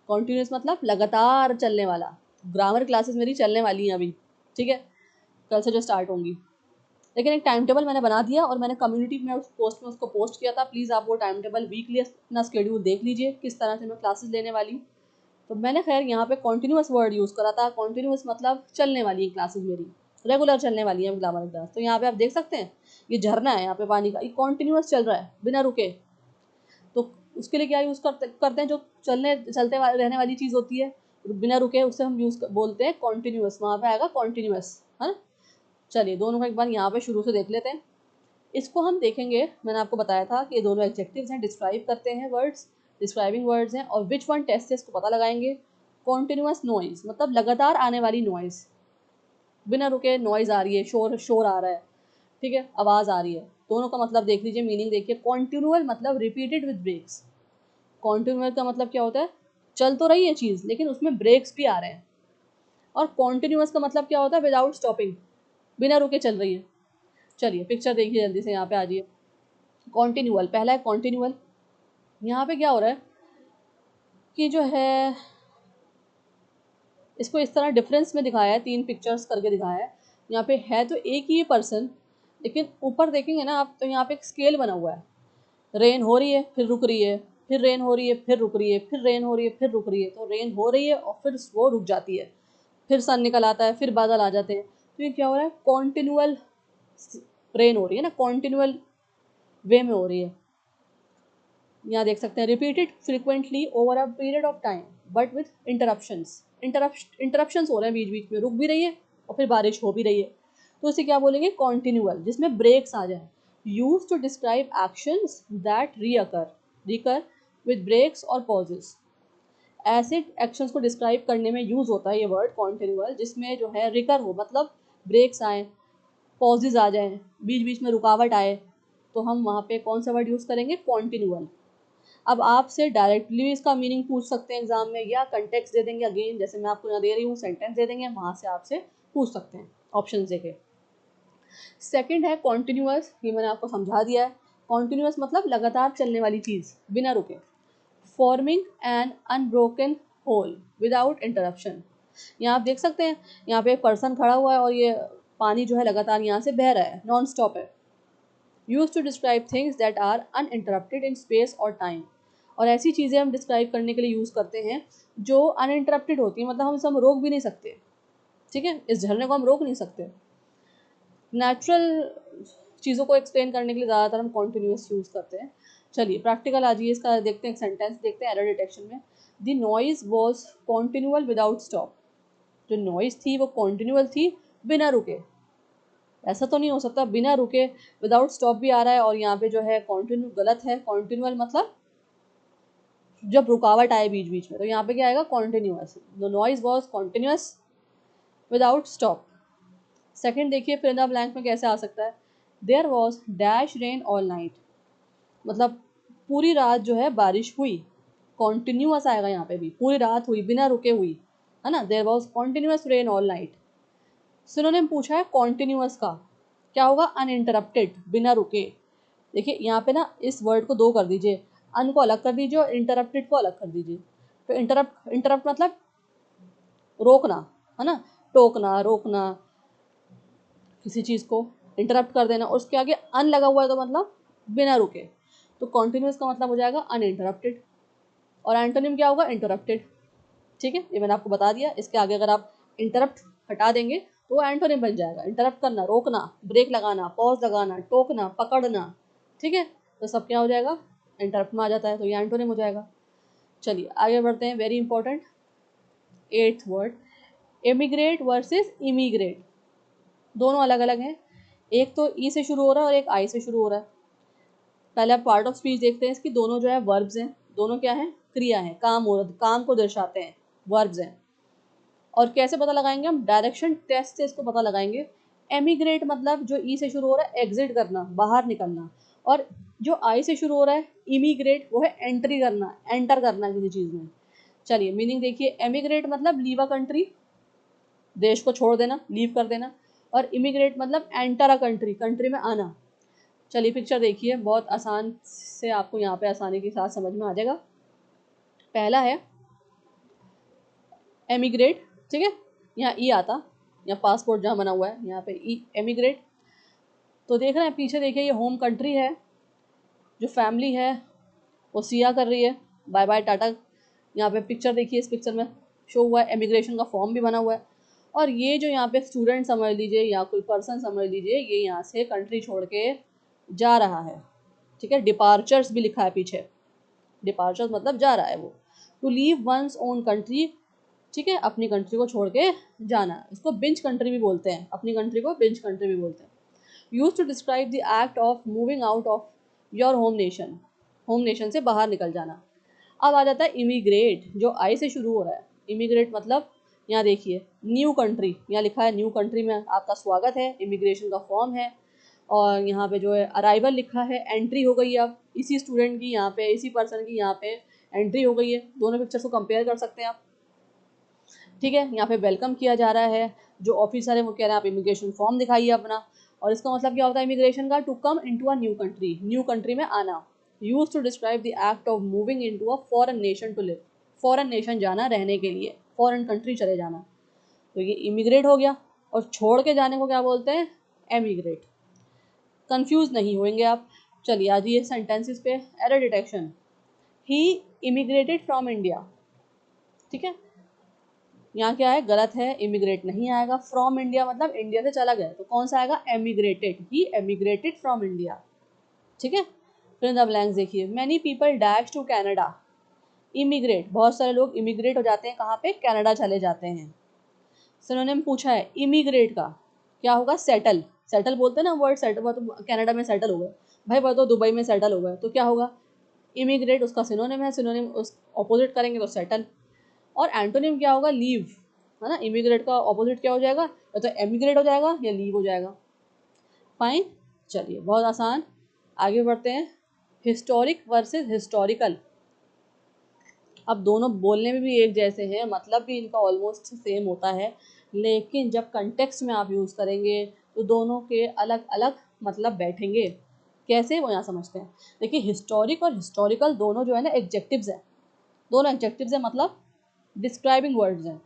कॉन्टीन्यूअस मतलब लगातार चलने वाला। ग्रामर क्लासेस मेरी चलने वाली हैं अभी, ठीक है, कल से जो स्टार्ट होंगी। लेकिन एक टाइम टेबल मैंने बना दिया और मैंने कम्युनिटी में उस पोस्ट में उसको पोस्ट किया था, प्लीज़ आप वो टाइम टेबल वीकली अपना स्केड्यूल देख लीजिए किस तरह से मैं क्लासेस लेने वाली हूँ। तो मैंने खैर यहाँ पे कॉन्टिन्यूस वर्ड यूज़ करा था। कॉन्टिन्यूस मतलब चलने वाली है क्लासेस मेरी, रेगुलर चलने वाली है ग्रामर क्लास। तो यहाँ पे आप देख सकते हैं ये झरना है यहाँ पे पानी का, ये कॉन्टिन्यूस चल रहा है बिना रुके। तो उसके लिए क्या यूज़ करते हैं, जो चलते रहने वाली चीज़ होती है बिना रुके, उससे हम बोलते हैं कॉन्टिन्यूस। वहाँ पे आएगा कॉन्टिन्यूस, है ना। चलिए दोनों को एक बार यहाँ पे शुरू से देख लेते हैं। इसको हम देखेंगे, मैंने आपको बताया था कि ये दोनों एडजेक्टिव्स हैं, डिस्क्राइब करते हैं वर्ड्स, डिस्क्राइबिंग वर्ड्स हैं। और विच वन टेस्ट से इसको पता लगाएंगे। कॉन्टिन्यूस नॉइज मतलब लगातार आने वाली नॉइज, बिना रुके नॉइज आ रही है, शोर शोर आ रहा है, ठीक है, आवाज़ आ रही है। दोनों का मतलब देख लीजिए, मीनिंग देखिए। कॉन्टिन्यूअल मतलब रिपीटेड विद ब्रेक्स। कॉन्टिन्यूअल का मतलब क्या होता है, चल तो रही है चीज़ लेकिन उसमें ब्रेक्स भी आ रहे हैं। और कॉन्टिन्यूअस का मतलब क्या होता है, विदाउट स्टॉपिंग, बिना रुके चल रही है। चलिए पिक्चर देखिए जल्दी से, यहाँ पे आ जाइए। कॉन्टिन्यूअल, पहला है कॉन्टिन्यूअल। यहाँ पे क्या हो रहा है कि जो है इसको इस तरह डिफरेंस में दिखाया है, 3 पिक्चर्स करके दिखाया है। यहाँ पे है तो एक ही पर्सन, लेकिन ऊपर देखेंगे ना आप तो यहाँ पे एक स्केल बना हुआ है। रेन हो रही है फिर रुक रही है, फिर रेन हो रही है फिर रुक रही है, फिर रेन हो रही है फिर रुक रही है। तो रेन हो रही है और फिर वो रुक जाती है, फिर सन निकल आता है, फिर बादल आ जाते हैं। तो ये क्या हो रहा है, कॉन्टिन्यूअल रेन हो रही है ना, कॉन्टिन्यूअल वे में हो रही है। यहाँ देख सकते हैं, repeated frequently over a period of time but with interruptions. Interruptions हो रहे हैं, बीच बीच में रुक भी रही है और फिर बारिश हो भी रही है। तो इसे क्या बोलेंगे, कॉन्टिन्यूअल, जिसमें ब्रेक्स आ जाए। Use to describe actions that recur with breaks और पॉजेस। ऐसे एक्शंस को डिस्क्राइब करने में यूज होता है ये वर्ड कॉन्टिन्यूअल, जिसमें जो है रिकर हो मतलब ब्रेक्स आए, पॉजेज आ जाए, बीच बीच में रुकावट आए, तो हम वहाँ पे कौन सा वर्ड यूज़ करेंगे, कॉन्टिन्यूअल। अब आपसे डायरेक्टली इसका मीनिंग पूछ सकते हैं एग्जाम में, या कंटेक्स्ट दे देंगे, अगेन जैसे मैं आपको यहाँ दे रही हूँ सेंटेंस दे देंगे, वहाँ से आपसे पूछ सकते हैं ऑप्शन देके। सेकंड है कॉन्टिन्यूअस, ये मैंने आपको समझा दिया है। कॉन्टिन्यूअस मतलब लगातार चलने वाली चीज़ बिना रुके। Forming an unbroken whole without interruption. यहाँ आप देख सकते हैं, यहाँ पे एक पर्सन खड़ा हुआ है और ये पानी जो है लगातार यहाँ से बह रहा है, नॉन स्टॉप है। Use to describe things that are uninterrupted in space और टाइम। और ऐसी चीज़ें हम डिस्क्राइब करने के लिए यूज़ करते हैं जो अनइंटरप्टेड होती हैं, मतलब हम रोक भी नहीं सकते, ठीक है, इस झरने को हम रोक नहीं सकते। नेचुरल चीज़ों को एक्सप्लेन करने के लिए ज़्यादातर हम कॉन्टिन्यूस यूज़ करते हैं। चलिए प्रैक्टिकल आ जाइए, इसका देखते हैं, एक सेंटेंस देखते हैं एरर डिटेक्शन में। The noise was continual without stop. जो नॉइज थी वो कॉन्टिन्यूअल थी, बिना रुके। ऐसा तो नहीं हो सकता बिना रुके, विदाउट स्टॉप भी आ रहा है और यहाँ पे जो है कॉन्टिन्यू गलत है। कॉन्टिन्यूअल मतलब जब रुकावट आए बीच बीच में, तो यहाँ पे क्या आएगा, continuous. The noise was continuous without stop. Second देखिए, फिल इन द ब्लैंक में कैसे आ सकता है, there was dash rain all night, मतलब पूरी रात जो है बारिश हुई। कॉन्टिन्यूअस आएगा यहाँ पे भी, पूरी रात हुई, बिना रुके हुई, है ना। There was continuous rain all night. Synonym पूछा है कॉन्टिन्यूअस का, क्या होगा, अनइंटरप्टेड, बिना रुके। देखिए यहाँ पे ना इस वर्ड को 2 कर दीजिए, अन को अलग कर दीजिए और इंटरप्टेड को अलग कर दीजिए। तो इंटरप्ट मतलब रोकना, है ना, टोकना, रोकना, किसी चीज़ को इंटरप्ट कर देना, और उसके आगे अन लगा हुआ है तो मतलब बिना रुके। तो कॉन्टिन्यूस का मतलब हो जाएगा अनइंटरप्टेड, और एंटोनिम क्या होगा, इंटरप्टेड। ठीक है, ये मैंने आपको बता दिया। इसके आगे अगर आप इंटरप्ट हटा देंगे तो वो एंटोनिम बन जाएगा। इंटरप्ट करना, रोकना, ब्रेक लगाना, पॉज लगाना, टोकना, पकड़ना, ठीक है, तो सब क्या हो जाएगा, इंटरप्ट में आ जाता है, तो ये एंटोनिम हो जाएगा। चलिए आगे बढ़ते हैं, very important 8th word, emigrate versus immigrate. दोनों अलग अलग हैं, एक तो ई से शुरू हो रहा है और एक आई से शुरू हो रहा है। पहले आप पार्ट ऑफ स्पीच देखते हैं इसकी, दोनों जो है वर्ब्स हैं, दोनों क्या हैं, क्रिया हैं, काम को दर्शाते हैं, वर्ब्स हैं। और कैसे पता लगाएंगे हम, डायरेक्शन टेस्ट से इसको पता लगाएंगे। एमिग्रेट मतलब जो ई से शुरू हो रहा है, एग्जिट करना, बाहर निकलना। और जो आई से शुरू हो रहा है, इमिग्रेट, वो है एंट्री करना, एंटर करना किसी चीज़ में। चलिए मीनिंग देखिए, एमिग्रेट मतलब लीव अ कंट्री, देश को छोड़ देना, लीव कर देना। और इमिग्रेट मतलब एंटर अ कंट्री, कंट्री में आना। चलिए पिक्चर देखिए, बहुत आसान से आपको यहाँ पे आसानी के साथ समझ में आ जाएगा। पहला है एमिग्रेट, ठीक है, यहाँ ई आता, यहाँ पासपोर्ट जहाँ बना हुआ है यहाँ पे ई, एमिग्रेट। तो देख रहे हैं पीछे, देखिए ये होम कंट्री है, जो फैमिली है वो सिया कर रही है, बाय बाय टाटा। यहाँ पे पिक्चर देखिए, इस पिक्चर में शो हुआ है, इमिग्रेशन का फॉर्म भी बना हुआ है। और ये जो यहाँ पे स्टूडेंट समझ लीजिए या कोई पर्सन समझ लीजिए, ये यहाँ से कंट्री छोड़ के जा रहा है, ठीक है। डिपार्चर्स भी लिखा है पीछे, डिपार्चर्स मतलब जा रहा है वो। To leave once own country, ठीक है, अपनी कंट्री को छोड़ के जाना। इसको बिंच कंट्री भी बोलते हैं, अपनी कंट्री को बिंच कंट्री भी बोलते हैं। Use to describe the act of moving out of your home nation, home nation से बाहर निकल जाना। अब आ जाता है इमिग्रेट, जो आई से शुरू हो रहा है। इमिग्रेट मतलब यहाँ देखिए न्यू कंट्री, यहाँ लिखा है न्यू कंट्री में आपका स्वागत है, इमिग्रेशन का फॉर्म है। और यहाँ पे जो है अराइवल लिखा है, एंट्री हो गई है अब इसी स्टूडेंट की, यहाँ पे इसी पर्सन की यहाँ पे एंट्री हो गई है। दोनों पिक्चर्स को कंपेयर कर सकते हैं आप, ठीक है। यहाँ पे वेलकम किया जा रहा है, जो ऑफिसर है वो कह रहे हैं आप इमिग्रेशन फॉर्म दिखाइए अपना। और इसका मतलब क्या होता है इमिग्रेशन का? To come into a new country, new country में आना। Use to describe the act of moving into a foreign nation to live, foreign nation जाना रहने के लिए, फॉरेन कंट्री चले जाना। तो ये इमिग्रेट हो गया। और छोड़ के जाने को क्या बोलते हैं? एमिग्रेट। कंफ्यूज नहीं होंगे आप। चलिए आज ये सेंटेंसेस पे error detection. He immigrated from India, ठीक है। यहाँ क्या है? गलत है, इमिग्रेट नहीं आएगा। फ्रॉम इंडिया मतलब इंडिया से चला गया, तो कौन सा आएगा? एमिग्रेटेड। ही एमिग्रेटेड फ्रॉम इंडिया, ठीक है। फिर द ब्लैंक्स देखिए, many people dash to Canada. Immigrate, बहुत सारे लोग इमिग्रेट हो जाते हैं, कहाँ पे? कनाडा चले जाते हैं। सिनोनिम पूछा है इमिग्रेट का, क्या होगा? सेटल। सेटल बोलते हैं ना वर्ड, सेटल। वो तो कनाडा में सेटल हो गए भाई, वो तो दुबई में सेटल हो गए, तो क्या होगा? इमिग्रेट उसका सिनोनिम है, सिनोनिम उस ऑपोजिट करेंगे तो सेटल। और एंटोनिम क्या होगा? लीव, है ना। इमिग्रेट का ऑपोजिट क्या हो जाएगा? या तो एमिग्रेट हो जाएगा या लीव हो जाएगा। फाइन, चलिए बहुत आसान, आगे बढ़ते हैं। Historic versus historical. अब दोनों बोलने में भी एक जैसे हैं, मतलब भी इनका ऑलमोस्ट सेम होता है, लेकिन जब कंटेक्स्ट में आप यूज़ करेंगे तो दोनों के अलग अलग मतलब बैठेंगे। कैसे, वो यहाँ समझते हैं। देखिए हिस्टोरिक और हिस्टोरिकल दोनों जो है ना एग्जेक्टिव्स हैं, दोनों एग्जेक्टिव्स हैं, मतलब डिस्क्राइबिंग वर्ड्स हैं।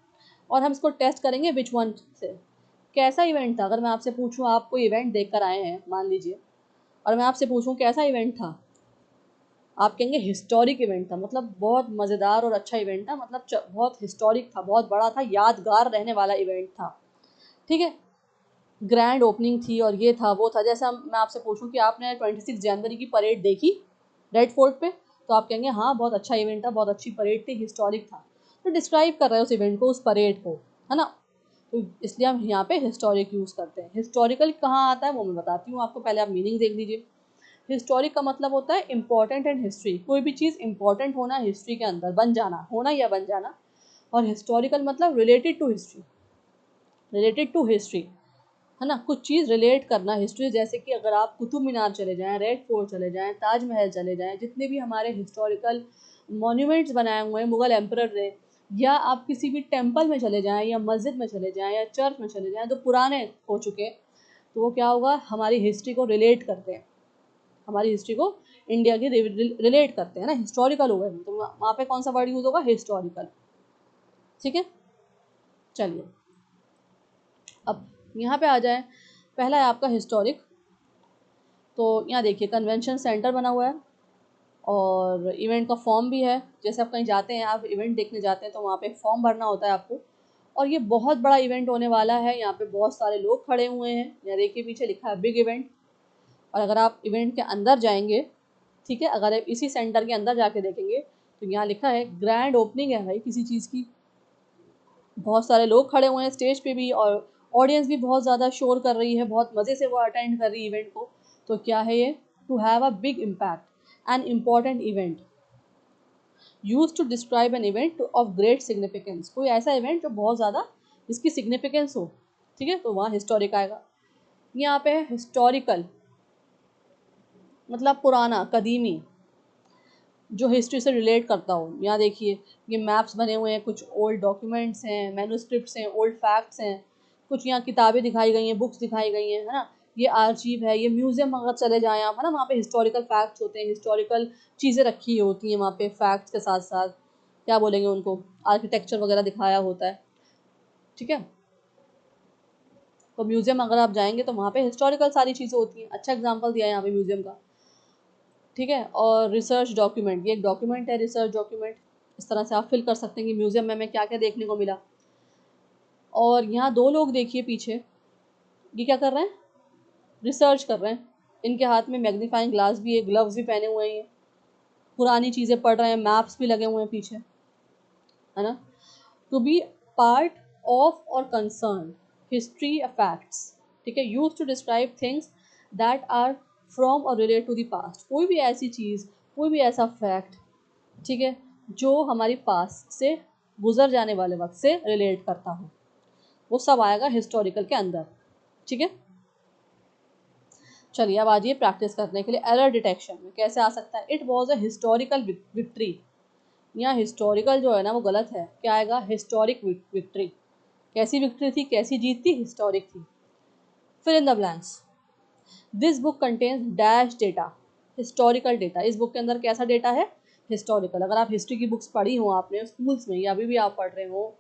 और हम इसको टेस्ट करेंगे विच वन से। कैसा इवेंट था? अगर मैं आपसे पूछूं, आप कोई इवेंट देख कर आए हैं मान लीजिए, और मैं आपसे पूछूं कैसा इवेंट था, आप कहेंगे हिस्टोरिक इवेंट था, मतलब बहुत मज़ेदार और अच्छा इवेंट था, मतलब बहुत हिस्टोरिक था, बहुत बड़ा था, यादगार रहने वाला इवेंट था, ठीक है। ग्रैंड ओपनिंग थी और ये था वो था। जैसा मैं आपसे पूछूं कि आपने 26 जनवरी की परेड देखी रेड फोर्ट पे, तो आप कहेंगे हाँ बहुत अच्छा इवेंट था, बहुत अच्छी परेड थी, हिस्टोरिक था। तो डिस्क्राइब कर रहे हैं उस इवेंट को, उस परेड को, है ना। तो इसलिए हम यहाँ पे हिस्टोरिक यूज़ करते हैं। हिस्टोरिकल कहाँ आता है वो मैं बताती हूँ आपको, पहले आप मीनिंग देख लीजिए। हिस्टोरिक का मतलब होता है इम्पॉर्टेंट एंड हिस्ट्री, कोई भी चीज़ इंपॉर्टेंट होना हिस्ट्री के अंदर, बन जाना, होना या बन जाना। और हिस्टोरिकल मतलब related to history, related to history, है ना, कुछ चीज़ रिलेट करना हिस्ट्री। जैसे कि अगर आप कुतुब मीनार चले जाएं, रेड फोर्ट चले जाएं, ताजमहल चले जाएं, जितने भी हमारे हिस्टोरिकल मॉन्यूमेंट्स बनाए हुए हैं मुगल एम्परर ने, या आप किसी भी टेम्पल में चले जाएं या मस्जिद में चले जाएं या चर्च में चले जाएं, तो पुराने हो चुके, तो वो क्या होगा? हमारी हिस्ट्री को रिलेट करते हैं, हमारी हिस्ट्री को इंडिया की रिलेट करते हैं ना, हिस्टोरिकल हो गए, तो वहाँ पे कौन सा वर्ड यूज़ होगा? हिस्टोरिकल, ठीक है। चलिए अब यहाँ पे आ जाए, पहला है आपका हिस्टोरिक। तो यहाँ देखिए कन्वेंशन सेंटर बना हुआ है और इवेंट का फॉर्म भी है। जैसे आप कहीं जाते हैं, आप इवेंट देखने जाते हैं, तो वहाँ पे फॉर्म भरना होता है आपको। और ये बहुत बड़ा इवेंट होने वाला है, यहाँ पे बहुत सारे लोग खड़े हुए हैं, यहाँ देखिए पीछे लिखा है बिग इवेंट। और अगर आप इवेंट के अंदर जाएंगे, ठीक है, अगर आप इसी सेंटर के अंदर जाके देखेंगे तो यहाँ लिखा है ग्रैंड ओपनिंग है भाई किसी चीज़ की। बहुत सारे लोग खड़े हुए हैं स्टेज पे भी, और ऑडियंस भी बहुत ज़्यादा शोर कर रही है, बहुत मज़े से वो अटेंड कर रही है इवेंट को। तो क्या है ये? To have a big impact, an important event, use to describe an event of great significance, कोई ऐसा इवेंट जो बहुत ज़्यादा जिसकी सिग्निफिकेंस हो, ठीक है, तो वहाँ हिस्टोरिक आएगा। यहाँ पे है हिस्टोरिकल, मतलब पुराना, कदीमी, जो हिस्ट्री से रिलेट करता हो। यहाँ देखिए ये मैप्स बने हुए हैं, कुछ ओल्ड डॉक्यूमेंट्स हैं, मैन्युस्क्रिप्ट्स हैं, ओल्ड फैक्ट्स हैं, कुछ यहाँ किताबें दिखाई गई हैं, बुक्स दिखाई गई हैं, है ना। ये आर्चीव है, ये म्यूजियम अगर चले जाएँ आप, है ना, वहाँ पे हिस्टोरिकल फैक्ट्स होते हैं, हिस्टोरिकल चीज़ें रखी होती हैं वहाँ पे, फैक्ट्स के साथ साथ क्या बोलेंगे उनको, आर्किटेक्चर वगैरह दिखाया होता है, ठीक है। तो म्यूजियम अगर आप जाएंगे तो वहाँ पे हिस्टोरिकल सारी चीज़ें होती हैं। अच्छा एग्जाम्पल दिया है यहाँ पे म्यूजियम का, ठीक है। और रिसर्च डॉक्यूमेंट, ये एक डॉक्यूमेंट है, रिसर्च डॉक्यूमेंट। इस तरह से आप फिल कर सकते हैं कि म्यूजियम में हमें क्या क्या देखने को मिला। और यहाँ दो लोग देखिए पीछे, ये क्या कर रहे हैं, रिसर्च कर रहे हैं। इनके हाथ में मैग्नीफाइंग ग्लास भी है, ग्लव्स भी पहने हुए हैं, पुरानी चीज़ें पढ़ रहे हैं, मैप्स भी लगे हुए हैं पीछे, है ना। टू बी पार्ट ऑफ और कंसर्न हिस्ट्री फैक्ट्स, ठीक है, use to describe things that are from और रिलेट टू द पास्ट। कोई भी ऐसी चीज़, कोई भी ऐसा फैक्ट, ठीक है, जो हमारी पास्ट से, गुजर जाने वाले वक्त से रिलेट करता हो, वो सब आएगा हिस्टोरिकल के अंदर, ठीक है। चलिए अब आ जाइए प्रैक्टिस करने के लिए। एरर डिटेक्शन में कैसे आ सकता है, it was a historical victory. यहाँ हिस्टोरिकल जो है ना वो गलत है, क्या आएगा, हिस्टोरिक विक्ट्री। कैसी विक्ट्री थी, कैसी जीत थी, हिस्टोरिक थी। Fill in the blanks. This book contains dash data, historical data. इस बुक के अंदर कैसा डेटा है, हिस्टोरिकल। अगर आप हिस्ट्री की बुक्स पढ़ी हो आपने स्कूल्स में या अभी भी आप पढ़ रहे हो,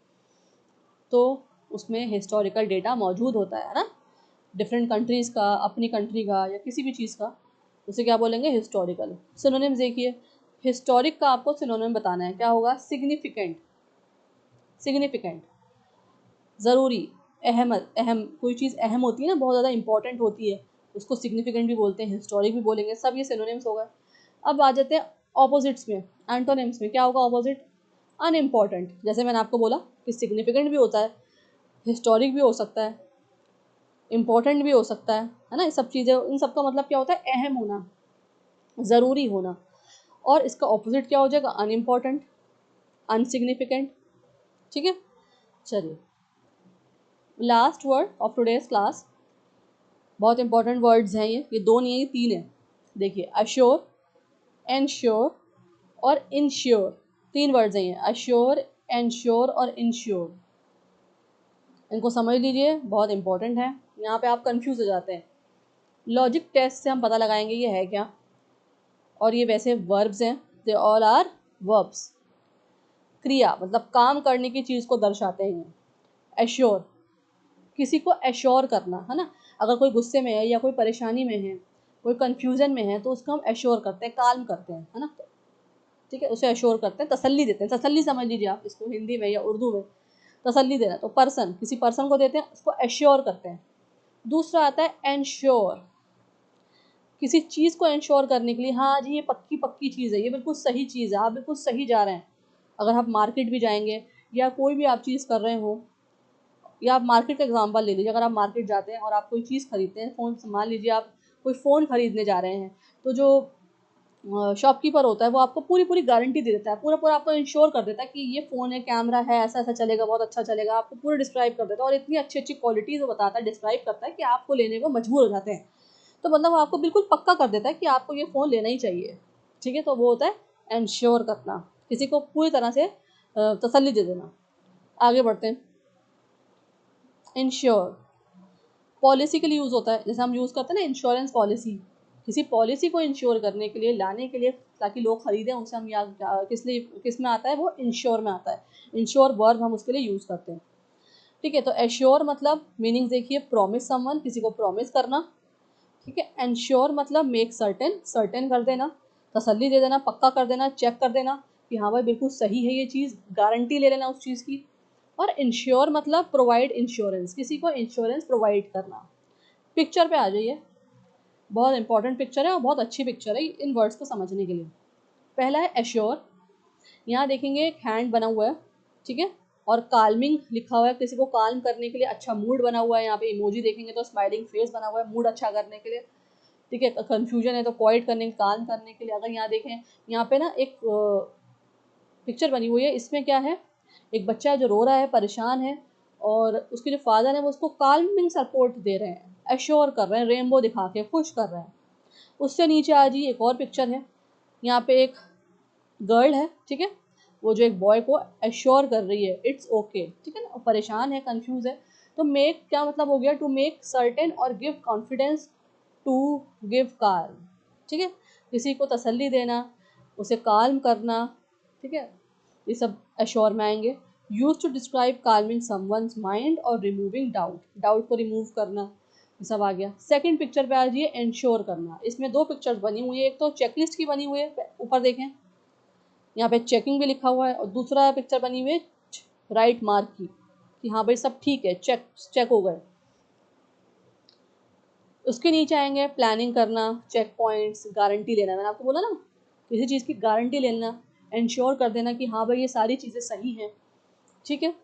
तो उसमें हिस्टोरिकल डेटा मौजूद होता है ना, डिफरेंट कंट्रीज़ का, अपनी कंट्री का या किसी भी चीज़ का, उसे क्या बोलेंगे, हिस्टोरिकल। सिनोनिम्स देखिए, हिस्टोरिक का आपको सिनोनिम बताना है, क्या होगा, सिग्निफिकेंट, सिग्निफिकेंट, ज़रूरी, अहम, कोई चीज़ अहम होती है ना, बहुत ज़्यादा इंपॉर्टेंट होती है, उसको सिग्निफिकेंट भी बोलते हैं, हिस्टोरिक भी बोलेंगे, सब ये सिनोनिम्स हो गए। अब आ जाते हैं ऑपोजिट्स में, एंटोनिम्स में। क्या होगा ऑपोजिट, अनइम्पॉर्टेंट। जैसे मैंने आपको बोला कि सिग्निफिकेंट भी होता है, हिस्टोरिक भी हो सकता है, इम्पॉर्टेंट भी हो सकता है ना। ये सब चीज़ें, इन सब का मतलब क्या होता है, अहम होना, ज़रूरी होना। और इसका ऑपोजिट क्या हो जाएगा, अनइम्पॉर्टेंट, अनसिग्निफिकेंट, ठीक है। चलिए last word of today's class, बहुत इंपॉर्टेंट वर्ड्स हैं ये दो नहीं है, ये तीन है। देखिए अश्योर, एनश्योर और इंश्योर, तीन वर्ड्स हैं ये, अश्योर, एनश्योर और इंश्योर। इनको समझ लीजिए, बहुत इंपॉर्टेंट है। यहाँ पे आप कंफ्यूज हो जाते हैं। लॉजिक टेस्ट से हम पता लगाएंगे ये है क्या, और ये वैसे वर्ब्स हैं, दे ऑल आर वर्ब्स। क्रिया मतलब काम करने की चीज़ को दर्शाते हैं। एश्योर, किसी को एश्योर करना, है ना। अगर कोई गुस्से में है या कोई परेशानी में है, कोई कंफ्यूजन में है, तो उसको हम एश्योर करते हैं, काल्म करते हैं, है ना, ठीक है, उसे एश्योर करते हैं, तसल्ली देते हैं। तसल्ली समझ लीजिए आप इसको हिंदी में या उर्दू में, तसल्ली देना। तो पर्सन, किसी पर्सन को देते हैं, उसको एश्योर करते हैं। दूसरा आता है एंश्योर, किसी चीज़ को इंश्योर करने के लिए, हाँ जी ये पक्की पक्की चीज़ है, ये बिल्कुल सही चीज़ है, आप बिल्कुल सही जा रहे हैं। अगर आप मार्केट भी जाएंगे या कोई भी आप चीज़ कर रहे हो, या आप मार्केट का एग्जांपल ले लीजिए, अगर आप मार्केट जाते हैं और आप कोई चीज़ खरीदते हैं, फ़ोन, मान लीजिए आप कोई फ़ोन खरीदने जा रहे हैं, तो जो शॉपकीपर होता है वो आपको पूरी पूरी गारंटी दे देता है, पूरा पूरा आपको इंश्योर कर देता है कि ये फ़ोन है, कैमरा है, ऐसा ऐसा चलेगा, बहुत अच्छा चलेगा, आपको पूरा डिस्क्राइब कर देता है, और इतनी अच्छी अच्छी क्वालिटीज़ वो बताता है, डिस्क्राइब करता है कि आपको लेने को मजबूर हो जाते हैं। तो मतलब वो आपको बिल्कुल पक्का कर देता है कि आपको ये फ़ोन लेना ही चाहिए, ठीक है। तो वो होता है एंश्योर करना, किसी को पूरी तरह से तसल्ली दे देना। आगे बढ़ते हैं। इंश्योर पॉलिसी के लिए यूज़ होता है, जैसे हम यूज़ करते हैं ना इंश्योरेंस पॉलिसी, किसी पॉलिसी को इंश्योर करने के लिए, लाने के लिए, ताकि लोग खरीदें उनसे, हम याद किस लिए, किस में आता है वो, इंश्योर में आता है। इंश्योर वर्ब हम उसके लिए यूज़ करते हैं, ठीक है। तो एश्योर मतलब मीनिंग देखिए, प्रॉमिस समवन, किसी को प्रॉमिस करना, ठीक है। एंश्योर मतलब मेक सर्टेन, सर्टेन कर देना, तसल्ली दे देना, पक्का कर देना, चेक कर देना कि हाँ भाई बिल्कुल सही है ये चीज़, गारंटी ले लेना उस चीज़ की। और इंश्योर मतलब प्रोवाइड इंश्योरेंस, किसी को इंश्योरेंस प्रोवाइड करना। पिक्चर पे आ जाइए, बहुत इंपॉर्टेंट पिक्चर है और बहुत अच्छी पिक्चर है इन वर्ड्स को समझने के लिए। पहला है एश्योर, यहाँ देखेंगे एक हैंड बना हुआ है, ठीक है, और काल्मिंग लिखा हुआ है, किसी को काल्म करने के लिए, अच्छा मूड बना हुआ है। यहाँ पे इमोजी देखेंगे तो स्माइलिंग फेस बना हुआ है, मूड अच्छा करने के लिए, ठीक है। कंफ्यूजन है तो क्वाइट करने, काल्म करने के लिए। अगर यहाँ देखें, यहाँ पे ना एक पिक्चर बनी हुई है, इसमें क्या है, एक बच्चा है जो रो रहा है, परेशान है, और उसके जो फादर है वो उसको काल्मिंग सपोर्ट दे रहे हैं, एश्योर कर रहे हैं, रेनबो दिखा के खुश कर रहे हैं। उससे नीचे आ जाइए, एक और पिक्चर है, यहाँ पे एक गर्ल है, ठीक है, वो जो एक बॉय को एश्योर कर रही है, इट्स ओके, ठीक है ना, परेशान है, कंफ्यूज है। तो मेक क्या मतलब हो गया, टू मेक सर्टेन और give confidence, to give calm, ठीक है, किसी को तसल्ली देना, उसे काल्म करना, ठीक है, ये सब एश्योर में आएंगे। Use to describe calming someone's mind और रिमूविंग डाउट, डाउट को रिमूव करना, ये सब आ गया। सेकंड पिक्चर पे आ जाइए, इंश्योर करना। इसमें दो पिक्चर्स बनी हुई है, एक तो चेकलिस्ट की बनी हुई है, ऊपर देखें यहाँ पे चेकिंग भी लिखा हुआ है, और दूसरा पिक्चर बनी हुई है राइट मार्क की, कि हाँ भाई सब ठीक है, चेक हो गए। उसके नीचे आएंगे प्लानिंग करना, चेक पॉइंट्स, गारंटी लेना। मैंने आपको बोला ना, किसी चीज़ की गारंटी लेना, इंश्योर कर देना कि हाँ भाई ये सारी चीज़ें सही हैं, ठीक है।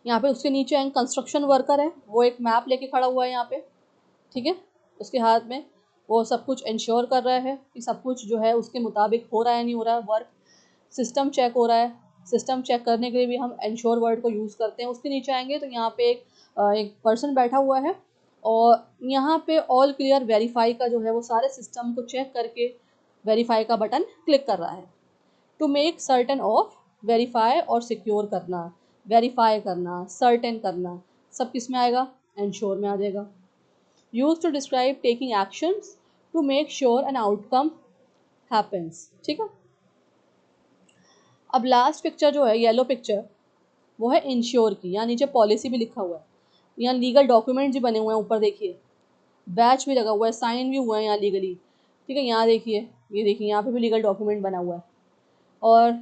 यहाँ पे उसके नीचे आएंगे कंस्ट्रक्शन वर्कर है, वो एक मैप लेके खड़ा हुआ है यहाँ पे, ठीक है। उसके हाथ में वो सब कुछ इंश्योर कर रहा है कि सब कुछ जो है उसके मुताबिक हो रहा है, नहीं हो रहा है वर्क। सिस्टम चेक हो रहा है, सिस्टम चेक करने के लिए भी हम इंश्योर वर्ड को यूज़ करते हैं। उसके नीचे आएंगे तो यहाँ पे एक पर्सन बैठा हुआ है, और यहाँ पे ऑल क्लियर वेरीफाई का जो है वो सारे सिस्टम को चेक करके वेरीफाई का बटन क्लिक कर रहा है। To make certain of, verify और सिक्योर करना, वेरीफाई करना, सर्टेन करना, सब किस में आएगा, इंश्योर में आ जाएगा। Use to describe taking actions to make sure an outcome happens, ठीक है। अब लास्ट पिक्चर जो है येलो पिक्चर, वो है इंश्योर की। यहाँ नीचे पॉलिसी भी लिखा हुआ है, यहाँ लीगल डॉक्यूमेंट्स भी बने हुए हैं, ऊपर देखिए बैच भी लगा हुआ है, साइन भी हुआ है यहाँ लीगली, ठीक है। यहाँ देखिए, ये देखिए यहाँ पे भी लीगल डॉक्यूमेंट बना हुआ है। और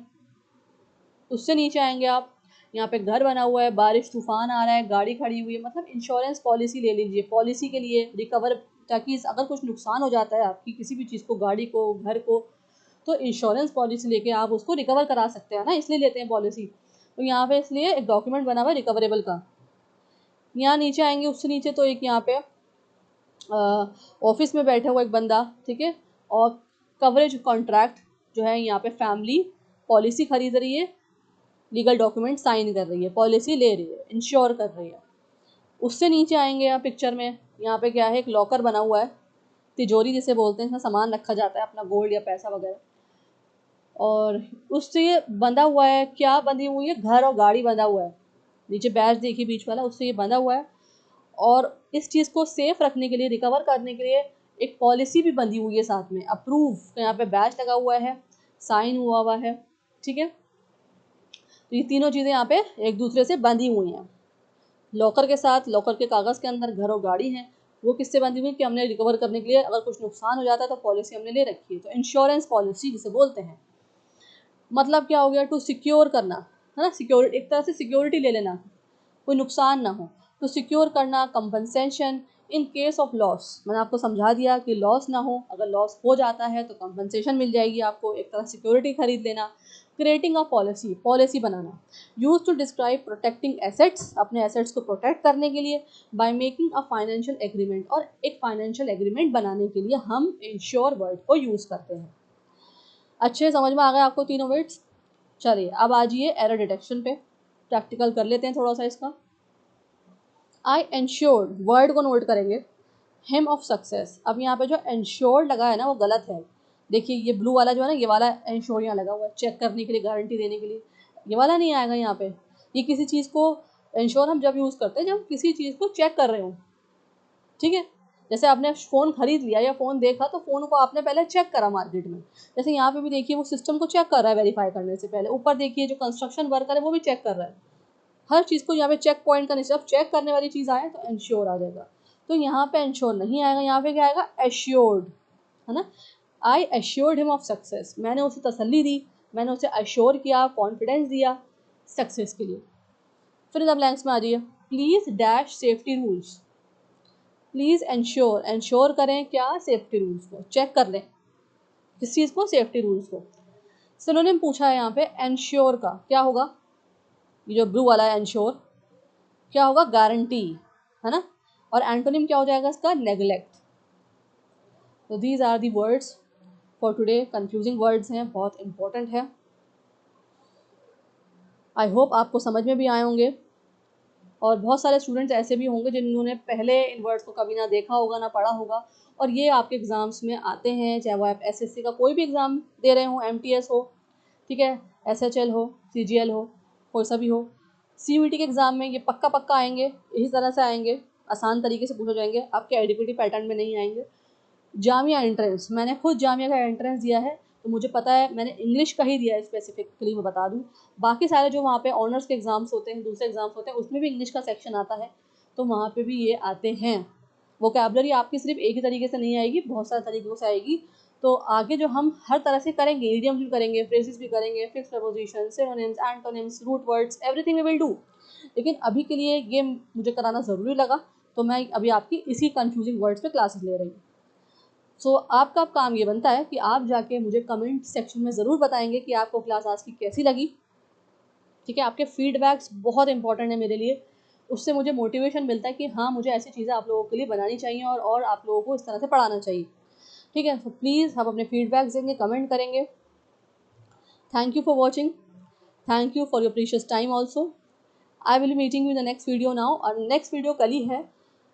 उससे नीचे आएंगे आप, यहाँ पे घर बना हुआ है, बारिश तूफान आ रहा है, गाड़ी खड़ी हुई है, मतलब इंश्योरेंस पॉलिसी ले लीजिए, पॉलिसी के लिए रिकवर, ताकि अगर कुछ नुकसान हो जाता है आपकी किसी भी चीज़ को, गाड़ी को, घर को, तो इंश्योरेंस पॉलिसी लेके आप उसको रिकवर करा सकते हैं ना, इसलिए लेते हैं पॉलिसी। तो यहाँ पे इसलिए एक डॉक्यूमेंट बना हुआ है रिकवरेबल का। यहाँ नीचे आएंगे, उससे नीचे तो एक यहाँ पे ऑफिस में बैठा हुआ एक बंदा, ठीक है। और कवरेज कॉन्ट्रैक्ट जो है, यहाँ पे फैमिली पॉलिसी खरीद रही है, लीगल डॉक्यूमेंट साइन कर रही है, पॉलिसी ले रही है, इंश्योर कर रही है। उससे नीचे आएंगे आप पिक्चर में, यहाँ पे क्या है, एक लॉकर बना हुआ है, तिजोरी जिसे बोलते हैं, इसमें सामान रखा जाता है अपना, गोल्ड या पैसा वगैरह। और उससे ये बंधा हुआ है, क्या बंधी हुई है, घर और गाड़ी बंधा हुआ है, नीचे बैच देखिए बीच वाला, उससे ये बंधा हुआ है। और इस चीज़ को सेफ रखने के लिए, रिकवर करने के लिए एक पॉलिसी भी बंधी हुई है साथ में, अप्रूव, तो यहाँ पे बैच लगा हुआ है, साइन हुआ है, ठीक है। तो ये तीनों चीज़ें यहाँ पे एक दूसरे से बंधी हुई हैं, लॉकर के साथ, लॉकर के कागज़ के अंदर घर और गाड़ी है, वो किससे बंधी हुई कि हमने रिकवर करने के लिए, अगर कुछ नुकसान हो जाता है तो पॉलिसी हमने ले रखी है, तो इंश्योरेंस पॉलिसी जिसे बोलते हैं। मतलब क्या हो गया, टू सिक्योर करना, है ना, सिक्योरिटी, एक तरह से सिक्योरिटी ले लेना, कोई नुकसान ना हो, तो सिक्योर करना, compensation in case of loss, मैंने आपको समझा दिया कि लॉस ना हो, अगर लॉस हो जाता है तो कंपनसेशन मिल जाएगी आपको, एक तरह सिक्योरिटी खरीद लेना। क्रिएटिंग अ पॉलिसी, पॉलिसी बनाना। Use to describe protecting assets, अपने एसेट्स को प्रोटेक्ट करने के लिए, by making a financial agreement, और एक फाइनेंशियल एग्रीमेंट बनाने के लिए हम इंश्योर वर्ड को यूज़ करते हैं। अच्छे समझ में आ गए आपको तीनों वर्ड्स। चलिए अब आ जाइए एरर डिटेक्शन पे, प्रैक्टिकल कर लेते हैं थोड़ा सा इसका। आई एंश्योर्ड, वर्ड को नोट करेंगे, हिम ऑफ सक्सेस। अब यहाँ पे जो एंश्योर्ड लगा है ना वो गलत है, देखिए ये ब्लू वाला जो है ना, ये वाला एंश्योर यहाँ लगा हुआ है, चेक करने के लिए, गारंटी देने के लिए, ये वाला नहीं आएगा यहाँ पे। ये किसी चीज़ को इंश्योर हम जब यूज़ करते हैं जब किसी चीज़ को चेक कर रहे हो, ठीक है। जैसे आपने फ़ोन खरीद लिया या फ़ोन देखा, तो फ़ोन को आपने पहले चेक करा मार्केट में, जैसे यहाँ पे भी देखिए वो सिस्टम को चेक कर रहा है वेरीफाई करने से पहले। ऊपर देखिए जो कंस्ट्रक्शन वर्कर है वो भी चेक कर रहा है, हर चीज़ को यहाँ पे चेक पॉइंट करने से, अब चेक करने वाली चीज़ आए तो इंश्योर आ जाएगा। तो यहाँ पे इंश्योर नहीं आएगा, यहाँ पे क्या आएगा, एश्योर्ड, है ना। आई एश्योर्ड हिम ऑफ सक्सेस, मैंने उसे तसल्ली दी, मैंने उसे अश्योर किया, कॉन्फिडेंस दिया सक्सेस के लिए। फिर इन ब्लैंक्स में आ जाइए, please dash safety rules, please ensure, ensure करें क्या, सेफ्टी रूल्स को चेक कर लें, किस चीज़ को, सेफ्टी रूल्स को। सिनोनिम पूछा है यहाँ पे इंश्योर का, क्या होगा, ये जो ब्लू वाला है इंश्योर, क्या होगा, गारंटी, है ना। और एंटोनिम क्या हो जाएगा इसका, नेग्लेक्ट। तो these are the words for today, confusing words हैं, बहुत इंपॉर्टेंट है। आई होप आपको समझ में भी आए होंगे, और बहुत सारे स्टूडेंट्स ऐसे भी होंगे जिन्होंने पहले इन वर्ड्स को कभी ना देखा होगा, ना पढ़ा होगा, और ये आपके एग्ज़ाम्स में आते हैं, चाहे वो आप एसएससी का कोई भी एग्ज़ाम दे रहे हो, एमटीएस हो, ठीक है, एसएचएल हो, सीजीएल हो, कोई सा भी हो, सीयूईटी के एग्ज़ाम में ये पक्का पक्का आएंगे, इसी तरह से आएंगे, आसान तरीके से पूछे जाएंगे, आपके एडिक्टिविटी पैटर्न में नहीं आएंगे। जामिया एंट्रेंस, मैंने खुद जामिया का एंट्रेंस दिया है, तो मुझे पता है मैंने इंग्लिश का ही दिया है स्पेसिफिकली, मैं बता दूं। बाकी सारे जो वहाँ पे ऑनर्स के एग्ज़ाम्स होते हैं, दूसरे एग्ज़ाम्स होते हैं, उसमें भी इंग्लिश का सेक्शन आता है, तो वहाँ पे भी ये आते हैं। वोकैबुलरी आपकी सिर्फ एक ही तरीके से नहीं आएगी, बहुत सारे तरीक़ों से आएगी। तो आगे जो हम हर तरह से करेंगे, इडियम्स भी करेंगे, फ्रेजेस भी करेंगे, fix preposition, synonyms, antonyms, root words, everything we will do. लेकिन अभी के लिए ये मुझे कराना ज़रूरी लगा, तो मैं अभी आपकी इसी कन्फ्यूजिंग वर्ड्स पे क्लासेस ले रही हूँ। सो आपका अब काम ये बनता है कि आप जाके मुझे कमेंट सेक्शन में ज़रूर बताएंगे कि आपको क्लास आज की कैसी लगी। ठीक है, आपके फीडबैक्स बहुत इंपॉर्टेंट है मेरे लिए, उससे मुझे मोटिवेशन मिलता है कि हाँ, मुझे ऐसी चीज़ें आप लोगों के लिए बनानी चाहिए और आप लोगों को इस तरह से पढ़ाना चाहिए। ठीक है, तो प्लीज़ आप अपने फीडबैक्स देंगे, कमेंट करेंगे। Thank you for watching, thank you for your precious time also. I will meeting you in the next video now, और नेक्स्ट वीडियो कल ही है,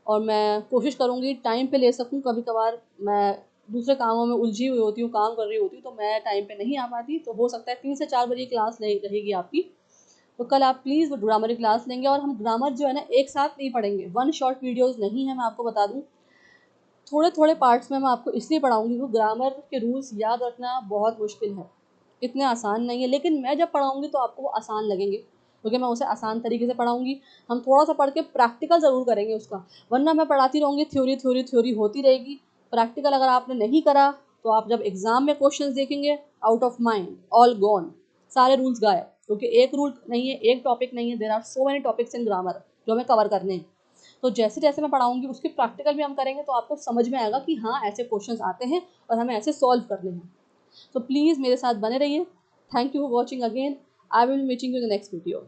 और मैं कोशिश करूँगी टाइम पे ले सकूँ। कभी कभार मैं दूसरे कामों में उलझी हुई होती हूँ, काम कर रही होती हूँ, तो मैं टाइम पे नहीं आ पाती, तो हो सकता है 3 से 4 बजे क्लास नहीं रहेगी आपकी। तो कल आप प्लीज़ वो ग्रामर की क्लास लेंगे, और हम ग्रामर जो है ना एक साथ नहीं पढ़ेंगे, वन शॉट वीडियोज़ नहीं है, मैं आपको बता दूँ। थोड़े थोड़े पार्ट्स में मैं आपको इसलिए पढ़ाऊँगी क्योंकि ग्रामर के रूल्स याद रखना बहुत मुश्किल है, इतने आसान नहीं है, लेकिन मैं जब पढ़ाऊँगी तो आपको वो आसान लगेंगे, क्योंकि मैं उसे आसान तरीके से पढ़ाऊँगी। हम थोड़ा सा पढ़ के प्रैक्टिकल ज़रूर करेंगे उसका, वरना मैं पढ़ाती रहूँगी, थ्योरी थ्योरी थ्योरी होती रहेगी। प्रैक्टिकल अगर आपने नहीं करा तो आप जब एग्ज़ाम में क्वेश्चंस देखेंगे, out of mind, all gone, सारे रूल्स गायब, क्योंकि एक रूल नहीं है, एक टॉपिक नहीं है, there are so many topics in grammar जो हमें कवर करने हैं। तो जैसे जैसे मैं पढ़ाऊँगी उसकी प्रैक्टिकल भी हम करेंगे, तो आपको समझ में आएगा कि हाँ, ऐसे क्वेश्चंस आते हैं और हमें ऐसे सॉल्व करने हैं। तो प्लीज़ मेरे साथ बने रहिए। Thank you for watching again. I will be meeting you in the next video.